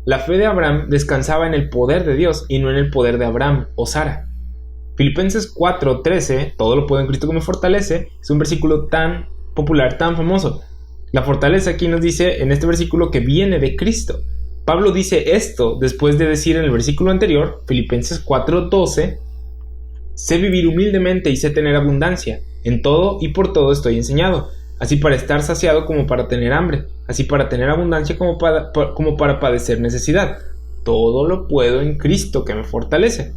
La fe de Abraham descansaba en el poder de Dios y no en el poder de Abraham o Sara. Filipenses 4:13, todo lo puedo en Cristo que me fortalece, es un versículo tan popular, tan famoso. La fortaleza aquí nos dice en este versículo que viene de Cristo. Pablo dice esto después de decir en el versículo anterior, Filipenses 4:12, sé vivir humildemente y sé tener abundancia. En todo y por todo estoy enseñado, así para estar saciado como para tener hambre, así para tener abundancia como para padecer necesidad. Todo lo puedo en Cristo que me fortalece.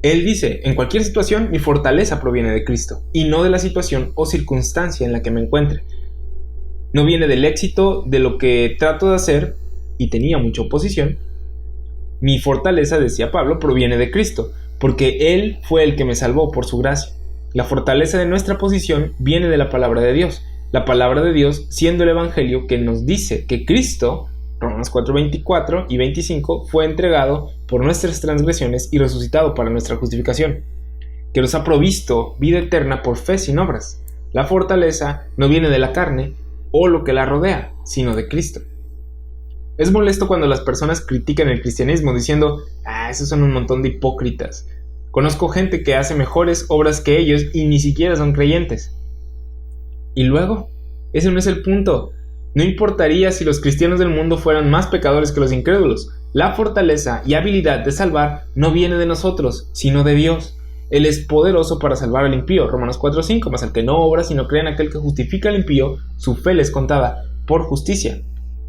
Él dice, en cualquier situación mi fortaleza proviene de Cristo, y no de la situación o circunstancia en la que me encuentre. No viene del éxito de lo que trato de hacer, y tenía mucha oposición. Mi fortaleza, decía Pablo, proviene de Cristo, porque Él fue el que me salvó por su gracia. La fortaleza de nuestra posición viene de la palabra de Dios. La palabra de Dios siendo el Evangelio que nos dice que Cristo, Romanos 4:24 y 25, fue entregado por nuestras transgresiones y resucitado para nuestra justificación, que nos ha provisto vida eterna por fe sin obras. La fortaleza no viene de la carne o lo que la rodea, sino de Cristo. Es molesto cuando las personas critican el cristianismo diciendo, esos son un montón de hipócritas. Conozco gente que hace mejores obras que ellos y ni siquiera son creyentes. Y luego, ese no es el punto. No importaría si los cristianos del mundo fueran más pecadores que los incrédulos. La fortaleza y habilidad de salvar no viene de nosotros, sino de Dios. Él es poderoso para salvar al impío. Romanos 4:5, mas el que no obra, sino cree en aquel que justifica al impío, su fe le es contada por justicia.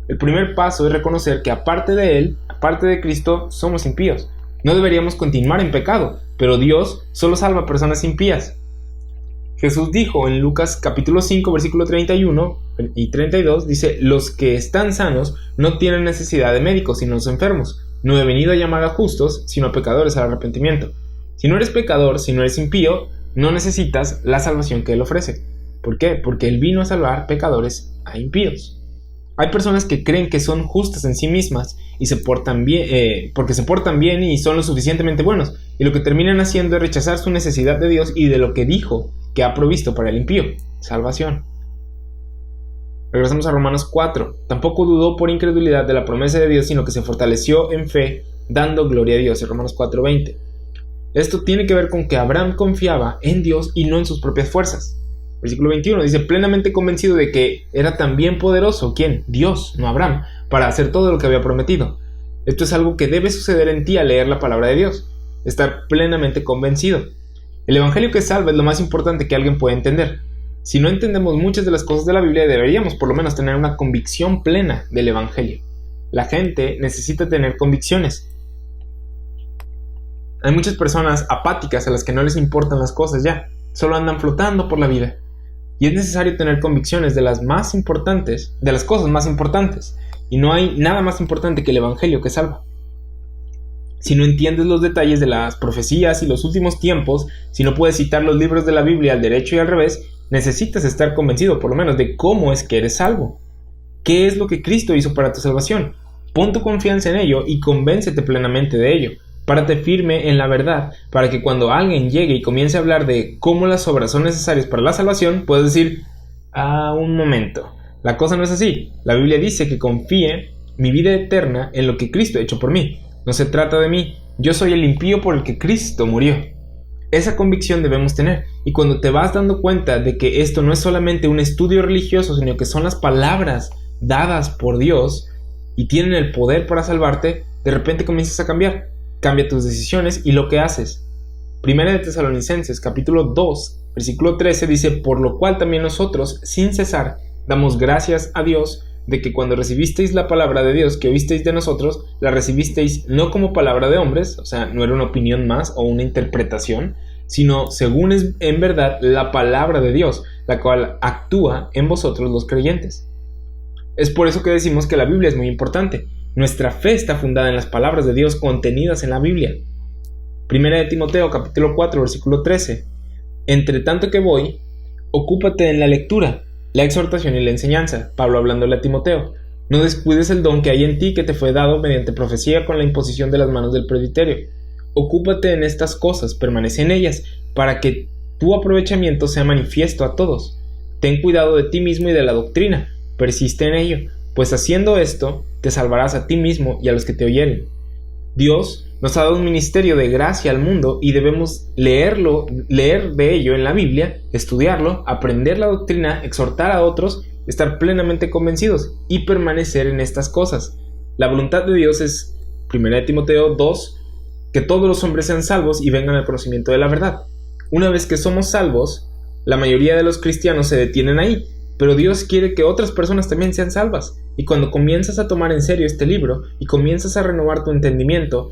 El primer paso es reconocer que aparte de Él, aparte de Cristo, somos impíos. No deberíamos continuar en pecado, pero Dios solo salva a personas impías. Jesús dijo en Lucas capítulo 5, versículo 31 y 32, dice, los que están sanos no tienen necesidad de médicos, sino los enfermos. No he venido a llamar a justos, sino a pecadores al arrepentimiento. Si no eres pecador, si no eres impío, no necesitas la salvación que Él ofrece. ¿Por qué? Porque Él vino a salvar pecadores a impíos. Hay personas que creen que son justas en sí mismas y se portan bien, porque se portan bien y son lo suficientemente buenos, y lo que terminan haciendo es rechazar su necesidad de Dios y de lo que dijo que ha provisto para el impío, salvación. Regresamos a Romanos 4. Tampoco dudó por incredulidad de la promesa de Dios, sino que se fortaleció en fe, dando gloria a Dios, en Romanos 4:20. Esto tiene que ver con que Abraham confiaba en Dios y no en sus propias fuerzas. Versículo 21 dice, plenamente convencido de que era también poderoso, ¿quién? Dios, no Abraham, para hacer todo lo que había prometido. Esto es algo que debe suceder en ti al leer la palabra de Dios, estar plenamente convencido. El evangelio que salva es lo más importante que alguien puede entender. Si no entendemos muchas de las cosas de la Biblia, deberíamos por lo menos tener una convicción plena del evangelio. La gente necesita tener convicciones. Hay muchas personas apáticas a las que no les importan las cosas ya, solo andan flotando por la vida. Y es necesario tener convicciones de las más importantes, de las cosas más importantes. Y no hay nada más importante que el evangelio que salva. Si no entiendes los detalles de las profecías y los últimos tiempos, si no puedes citar los libros de la Biblia al derecho y al revés, necesitas estar convencido por lo menos de cómo es que eres salvo. ¿Qué es lo que Cristo hizo para tu salvación? Pon tu confianza en ello y convéncete plenamente de ello. Párate firme en la verdad, para que cuando alguien llegue y comience a hablar de cómo las obras son necesarias para la salvación, puedas decir, un momento, la cosa no es así. La Biblia dice que confíe mi vida eterna en lo que Cristo ha hecho por mí. No se trata de mí, yo soy el impío por el que Cristo murió. Esa convicción debemos tener, y cuando te vas dando cuenta de que esto no es solamente un estudio religioso, sino que son las palabras dadas por Dios y tienen el poder para salvarte, de repente comienzas a cambiar. Cambia tus decisiones y lo que haces. Primera de Tesalonicenses, capítulo 2, versículo 13 dice, por lo cual también nosotros, sin cesar, damos gracias a Dios de que cuando recibisteis la palabra de Dios que oísteis de nosotros, la recibisteis no como palabra de hombres, o sea, no era una opinión más o una interpretación, sino según es en verdad la palabra de Dios, la cual actúa en vosotros los creyentes. Es por eso que decimos que la Biblia es muy importante. Nuestra fe está fundada en las palabras de Dios contenidas en la Biblia. Primera de Timoteo, capítulo 4, versículo 13. Entre tanto que voy, ocúpate en la lectura, la exhortación y la enseñanza. Pablo hablándole a Timoteo. No descuides el don que hay en ti que te fue dado mediante profecía con la imposición de las manos del presbiterio. Ocúpate en estas cosas, permanece en ellas, para que tu aprovechamiento sea manifiesto a todos. Ten cuidado de ti mismo y de la doctrina, persiste en ello, pues haciendo esto, te salvarás a ti mismo y a los que te oyeren. Dios nos ha dado un ministerio de gracia al mundo y debemos leer de ello en la Biblia, estudiarlo, aprender la doctrina, exhortar a otros, estar plenamente convencidos y permanecer en estas cosas. La voluntad de Dios es, 1 Timoteo 2, que todos los hombres sean salvos y vengan al conocimiento de la verdad. Una vez que somos salvos, la mayoría de los cristianos se detienen ahí, pero Dios quiere que otras personas también sean salvas. Y cuando comienzas a tomar en serio este libro y comienzas a renovar tu entendimiento,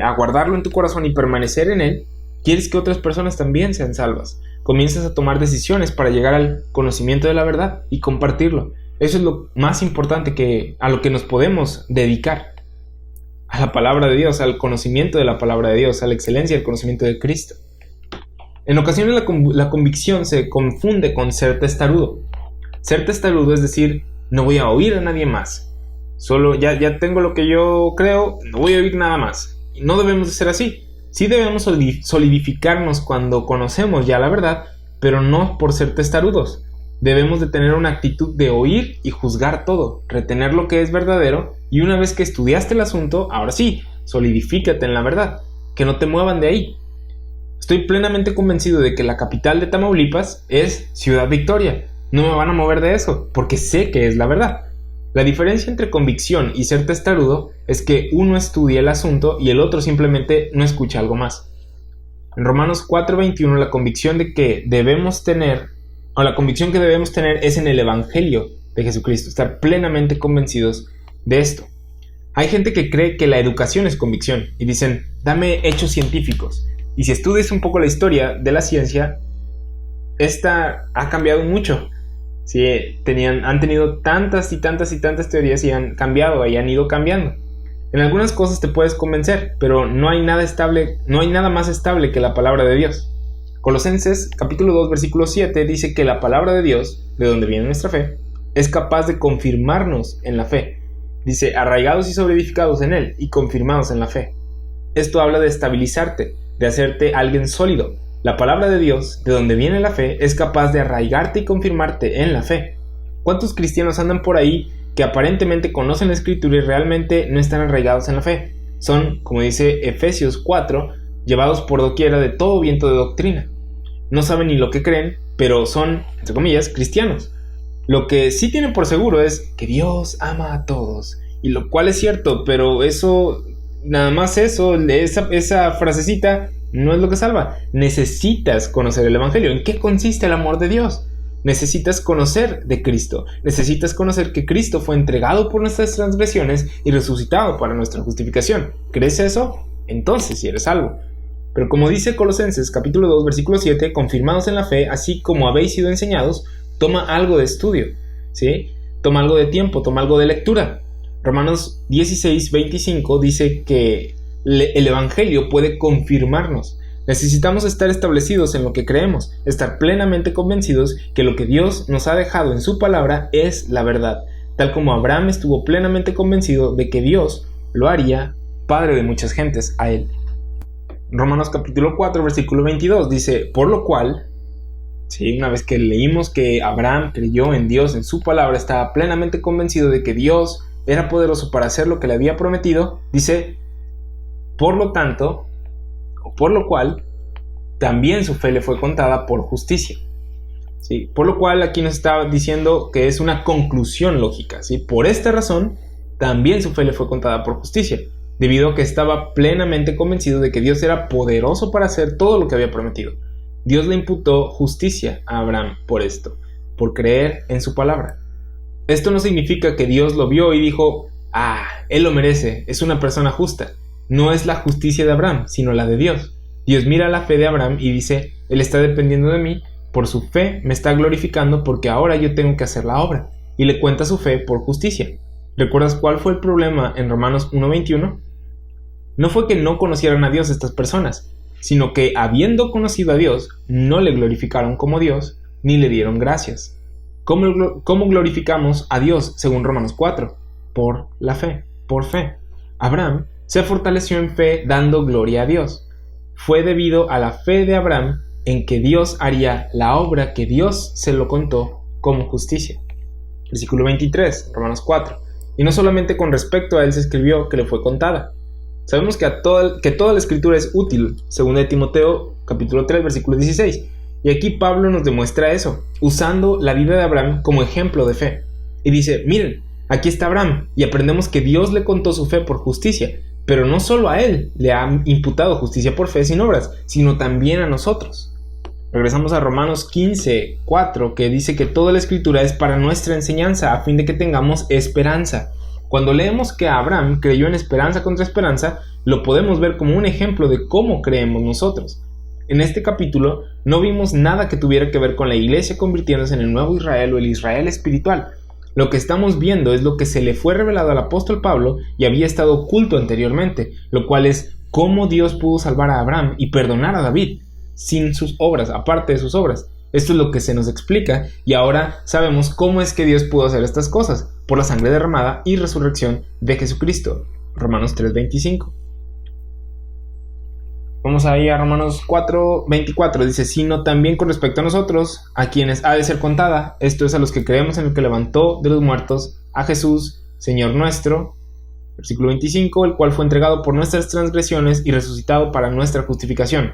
a guardarlo en tu corazón y permanecer en él, quieres que otras personas también sean salvas. Comienzas a tomar decisiones para llegar al conocimiento de la verdad y compartirlo. Eso es lo más importante a lo que nos podemos dedicar. A la palabra de Dios, al conocimiento de la palabra de Dios, a la excelencia del conocimiento de Cristo. En ocasiones la convicción se confunde con ser testarudo. Ser testarudo es decir, no voy a oír a nadie más. Solo ya tengo lo que yo creo, no voy a oír nada más. Y no debemos de ser así. Sí debemos solidificarnos cuando conocemos ya la verdad, pero no por ser testarudos. Debemos de tener una actitud de oír y juzgar todo, retener lo que es verdadero Y una vez que estudiaste el asunto, ahora sí, solidifícate en la verdad, que no te muevan de ahí. Estoy plenamente convencido de que la capital de Tamaulipas es Ciudad Victoria. No me van a mover de eso, porque sé que es la verdad. La diferencia entre convicción y ser testarudo es que uno estudia el asunto y el otro simplemente no escucha algo más. En Romanos 4:21 la convicción que debemos tener es en el Evangelio de Jesucristo, estar plenamente convencidos de esto. Hay gente que cree que la educación es convicción y dicen, dame hechos científicos. Y si estudias un poco la historia de la ciencia, esta ha cambiado mucho. Sí, han tenido tantas y tantas y tantas teorías y han cambiado y han ido cambiando. En algunas cosas te puedes convencer, pero no hay nada más estable que la palabra de Dios. Colosenses capítulo 2 versículo 7 dice que la palabra de Dios, de donde viene nuestra fe, es capaz de confirmarnos en la fe. Dice, arraigados y sobreedificados en él y confirmados en la fe. Esto habla de estabilizarte, de hacerte alguien sólido. La palabra de Dios, de donde viene la fe, es capaz de arraigarte y confirmarte en la fe. ¿Cuántos cristianos andan por ahí que aparentemente conocen la Escritura y realmente no están arraigados en la fe? Son, como dice Efesios 4, llevados por doquiera de todo viento de doctrina. No saben ni lo que creen, pero son, entre comillas, cristianos. Lo que sí tienen por seguro es que Dios ama a todos, y lo cual es cierto, pero eso, nada más eso, esa frasecita no es lo que salva. Necesitas conocer el Evangelio. ¿En qué consiste el amor de Dios? Necesitas conocer de Cristo. Necesitas conocer que Cristo fue entregado por nuestras transgresiones y resucitado para nuestra justificación. ¿Crees eso? Entonces sí eres salvo. Pero como dice Colosenses capítulo 2 versículo 7, confirmados en la fe, así como habéis sido enseñados, toma algo de estudio, ¿sí? Toma algo de tiempo, toma algo de lectura. Romanos 16:25 dice que el Evangelio puede confirmarnos. Necesitamos estar establecidos en lo que creemos, estar plenamente convencidos que lo que Dios nos ha dejado en su palabra es la verdad, tal como Abraham estuvo plenamente convencido de que Dios lo haría padre de muchas gentes a él. Romanos capítulo 4 versículo 22 dice, por lo cual, ¿sí? Una vez que leímos que Abraham creyó en Dios, en su palabra, estaba plenamente convencido de que Dios era poderoso para hacer lo que le había prometido, dice, por lo tanto, o por lo cual, también su fe le fue contada por justicia. ¿Sí? Por lo cual aquí nos está diciendo que es una conclusión lógica. ¿Sí? Por esta razón, también su fe le fue contada por justicia, debido a que estaba plenamente convencido de que Dios era poderoso para hacer todo lo que había prometido. Dios le imputó justicia a Abraham por esto, por creer en su palabra. Esto no significa que Dios lo vio y dijo, él lo merece, es una persona justa. No es la justicia de Abraham, sino la de Dios. Dios mira la fe de Abraham y dice, él está dependiendo de mí, por su fe me está glorificando porque ahora yo tengo que hacer la obra. Y le cuenta su fe por justicia. ¿Recuerdas cuál fue el problema en Romanos 1:21? No fue que no conocieran a Dios estas personas, sino que habiendo conocido a Dios, no le glorificaron como Dios, ni le dieron gracias. ¿Cómo glorificamos a Dios según Romanos 4? Por la fe, por fe. Abraham se fortaleció en fe dando gloria a Dios. Fue debido a la fe de Abraham en que Dios haría la obra que Dios se lo contó como justicia. Versículo 23, Romanos 4. Y no solamente con respecto a él se escribió que le fue contada. Sabemos que toda la escritura es útil, según de Timoteo capítulo 3, versículo 16. Y aquí Pablo nos demuestra eso, usando la vida de Abraham como ejemplo de fe. Y dice, miren, aquí está Abraham, y aprendemos que Dios le contó su fe por justicia. Pero no solo a él le ha imputado justicia por fe sin obras, sino también a nosotros. Regresamos a Romanos 15:4, que dice que toda la escritura es para nuestra enseñanza, a fin de que tengamos esperanza. Cuando leemos que Abraham creyó en esperanza contra esperanza, lo podemos ver como un ejemplo de cómo creemos nosotros. En este capítulo no vimos nada que tuviera que ver con la iglesia convirtiéndose en el nuevo Israel o el Israel espiritual. Lo que estamos viendo es lo que se le fue revelado al apóstol Pablo y había estado oculto anteriormente, lo cual es cómo Dios pudo salvar a Abraham y perdonar a David sin sus obras, aparte de sus obras. Esto es lo que se nos explica y ahora sabemos cómo es que Dios pudo hacer estas cosas, por la sangre derramada y resurrección de Jesucristo. Romanos 3:25. Vamos ahí a Romanos 4:24, dice, sino también con respecto a nosotros, a quienes ha de ser contada, esto es a los que creemos en el que levantó de los muertos a Jesús, Señor nuestro, Versículo 25, el cual fue entregado por nuestras transgresiones y resucitado para nuestra justificación.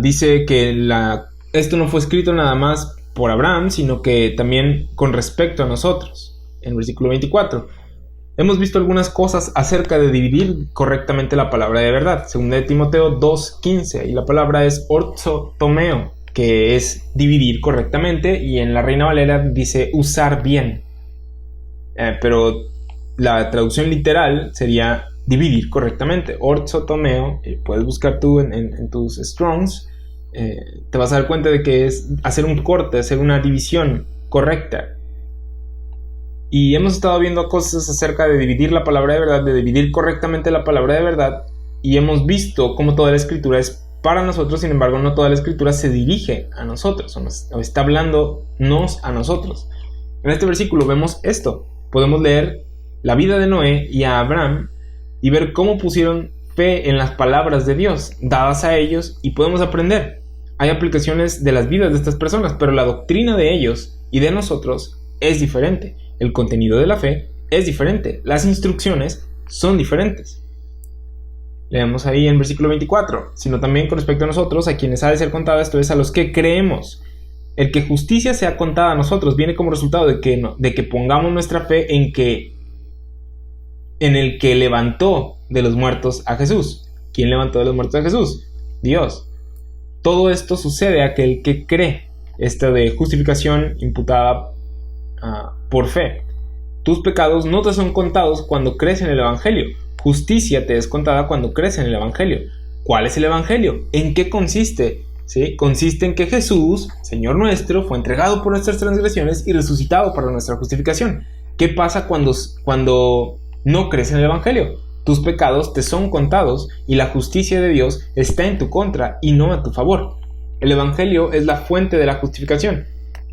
Dice que esto no fue escrito nada más por Abraham, sino que también con respecto a nosotros. En el versículo 24, hemos visto algunas cosas acerca de dividir correctamente la palabra de verdad. Según de Timoteo 2:15, y la palabra es orzotomeo, que es dividir correctamente, y en la Reina Valera dice usar bien. Pero la traducción literal sería dividir correctamente. Orzotomeo, puedes buscar tú en tus Strongs, te vas a dar cuenta de que es hacer un corte, hacer una división correcta. Y hemos estado viendo cosas acerca de dividir la palabra de verdad, de dividir correctamente la palabra de verdad, y hemos visto cómo toda la escritura es para nosotros. Sin embargo, no toda la escritura se dirige a nosotros, o está hablándonos a nosotros. En este versículo vemos esto. Podemos leer la vida de Noé y a Abraham y ver cómo pusieron fe en las palabras de Dios dadas a ellos, y podemos aprender. Hay aplicaciones de las vidas de estas personas, pero la doctrina de ellos y de nosotros es diferente. El contenido de la fe es diferente. Las instrucciones son diferentes. Leemos ahí en versículo 24. Sino también con respecto a nosotros, a quienes ha de ser contado esto es a los que creemos. El que justicia sea contada a nosotros viene como resultado de que pongamos nuestra fe en el que levantó de los muertos a Jesús. ¿Quién levantó de los muertos a Jesús? Dios. Todo esto sucede a aquel que cree. Esta de justificación imputada por fe. Tus pecados no te son contados cuando crees en el Evangelio. Justicia te es contada cuando crees en el Evangelio. ¿Cuál es el Evangelio? ¿En qué consiste? ¿Sí? Consiste en que Jesús, Señor nuestro, fue entregado por nuestras transgresiones y resucitado para nuestra justificación. ¿Qué pasa cuando no crees en el Evangelio? Tus pecados te son contados y la justicia de Dios está en tu contra y no a tu favor. El Evangelio es la fuente de la justificación.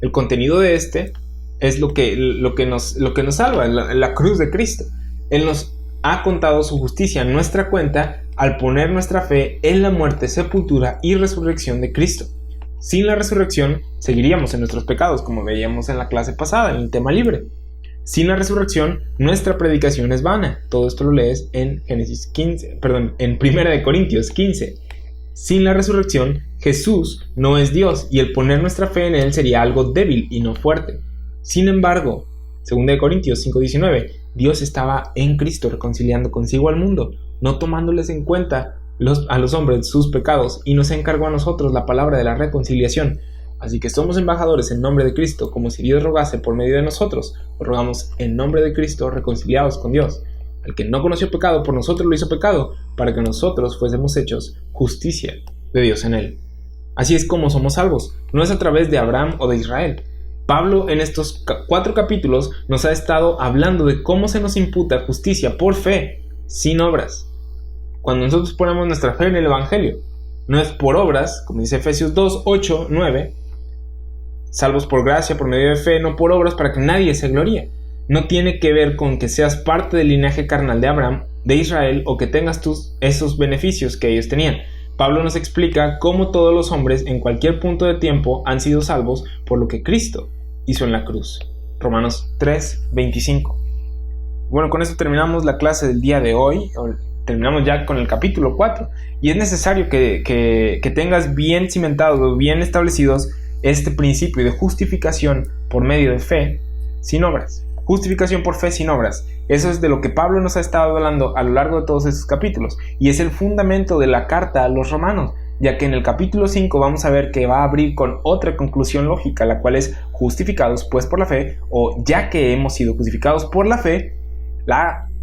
El contenido de este es lo que nos salva, la cruz de Cristo. Él nos ha contado su justicia en nuestra cuenta al poner nuestra fe en la muerte, sepultura y resurrección de Cristo. Sin la resurrección seguiríamos en nuestros pecados, como veíamos en la clase pasada, en el tema libre. Sin la resurrección, nuestra predicación es vana. Todo esto lo lees en en 1 Corintios 15. Sin la resurrección, Jesús no es Dios, y el poner nuestra fe en Él sería algo débil y no fuerte. Sin embargo, 2 Corintios 5:19, Dios estaba en Cristo reconciliando consigo al mundo, no tomándoles en cuenta a los hombres sus pecados, y nos encargó a nosotros la palabra de la reconciliación. Así que somos embajadores en nombre de Cristo, como si Dios rogase por medio de nosotros. Os rogamos en nombre de Cristo, reconciliados con Dios. Al que no conoció pecado, por nosotros lo hizo pecado, para que nosotros fuésemos hechos justicia de Dios en él. Así es como somos salvos, no es a través de Abraham o de Israel. Pablo en estos 4 capítulos nos ha estado hablando de cómo se nos imputa justicia por fe, sin obras. Cuando nosotros ponemos nuestra fe en el Evangelio, no es por obras, como dice Efesios 2, 8, 9, salvos por gracia, por medio de fe, no por obras para que nadie se gloríe. No tiene que ver con que seas parte del linaje carnal de Abraham, de Israel, o que tengas esos beneficios que ellos tenían. Pablo nos explica cómo todos los hombres en cualquier punto de tiempo han sido salvos por lo que Cristo hizo en la cruz. Romanos 3, 25. Bueno, con esto terminamos la clase del día de hoy. Terminamos ya con el capítulo 4. Y es necesario que tengas bien cimentados, bien establecidos este principio de justificación por medio de fe, sin obras. Justificación por fe sin obras. Eso es de lo que Pablo nos ha estado hablando a lo largo de todos estos capítulos. Y es el fundamento de la carta a los romanos, ya que en el capítulo 5 vamos a ver que va a abrir con otra conclusión lógica, la cual es justificados pues por la fe, o ya que hemos sido justificados por la fe,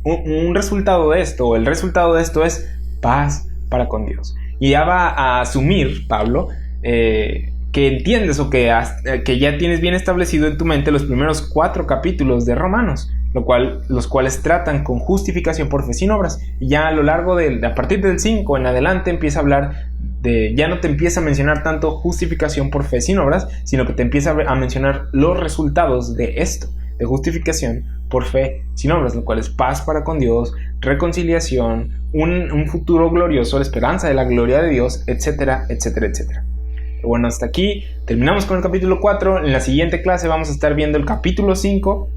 un resultado de esto, o el resultado de esto es paz para con Dios. Y ya va a asumir Pablo que entiendes o que ya tienes bien establecido en tu mente los primeros 4 capítulos de Romanos, los cuales tratan con justificación por fe sin obras. Y ya a lo largo a partir del 5 en adelante empieza a hablar ya no te empieza a mencionar tanto justificación por fe sin obras, sino que te empieza a mencionar los resultados de esto, de justificación por fe sin obras, lo cual es paz para con Dios, reconciliación, un futuro glorioso, la esperanza de la gloria de Dios, etcétera, etcétera, etcétera. Bueno, hasta aquí terminamos con el capítulo 4. En la siguiente clase vamos a estar viendo el capítulo 5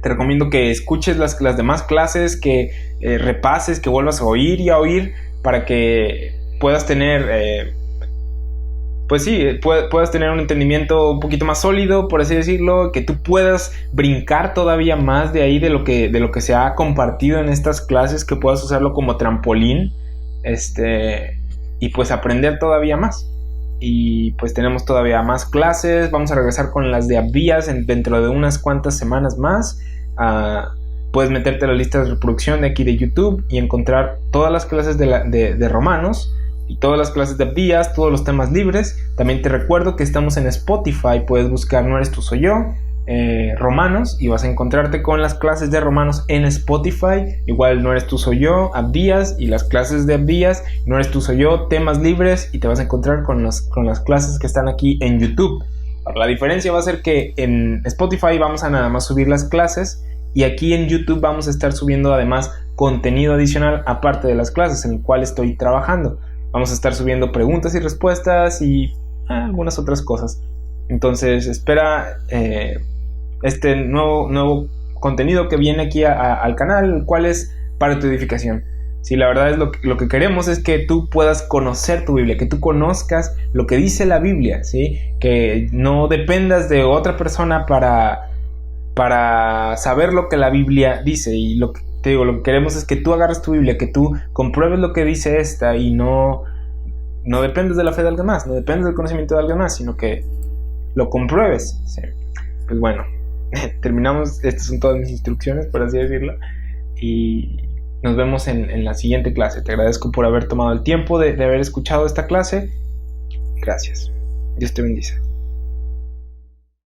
Te recomiendo que escuches las demás clases, que repases, que vuelvas a oír y a oír para que puedas tener, puedas tener un entendimiento un poquito más sólido, por así decirlo, que tú puedas brincar todavía más de ahí de lo que se ha compartido en estas clases, que puedas usarlo como trampolín, y pues aprender todavía más. Y pues tenemos todavía más clases. Vamos a regresar con las de Abdías dentro de unas cuantas semanas más. Puedes meterte a la lista de reproducción de aquí de YouTube y encontrar todas las clases de Romanos y todas las clases de Abdías, todos los temas libres. También te recuerdo que estamos en Spotify. Puedes buscar No Eres Tú Soy Yo, Romanos, y vas a encontrarte con las clases de Romanos en Spotify. Igual No Eres Tú Soy Yo, Abdías, y las clases de Abdías, No Eres Tú Soy Yo, temas libres, y te vas a encontrar con las clases que están aquí en YouTube. Ahora, la diferencia va a ser que en Spotify vamos a nada más subir las clases, y aquí en YouTube vamos a estar subiendo además contenido adicional aparte de las clases en el cual estoy trabajando. Vamos a estar subiendo preguntas y respuestas y algunas otras cosas. Entonces espera este nuevo contenido que viene aquí al canal, el cual es para tu edificación. Sí, la verdad es lo que queremos es que tú puedas conocer tu Biblia, que tú conozcas lo que dice la Biblia, ¿sí? Que no dependas de otra persona para saber lo que la Biblia dice. Y lo que queremos es que tú agarres tu Biblia, que tú compruebes lo que dice esta y no dependes de la fe de alguien más, no dependes del conocimiento de alguien más, sino que lo compruebes, ¿sí? Pues bueno, terminamos. Estas son todas mis instrucciones, por así decirlo, y nos vemos en la siguiente clase. Te agradezco por haber tomado el tiempo de haber escuchado esta clase. Gracias. Dios te bendice.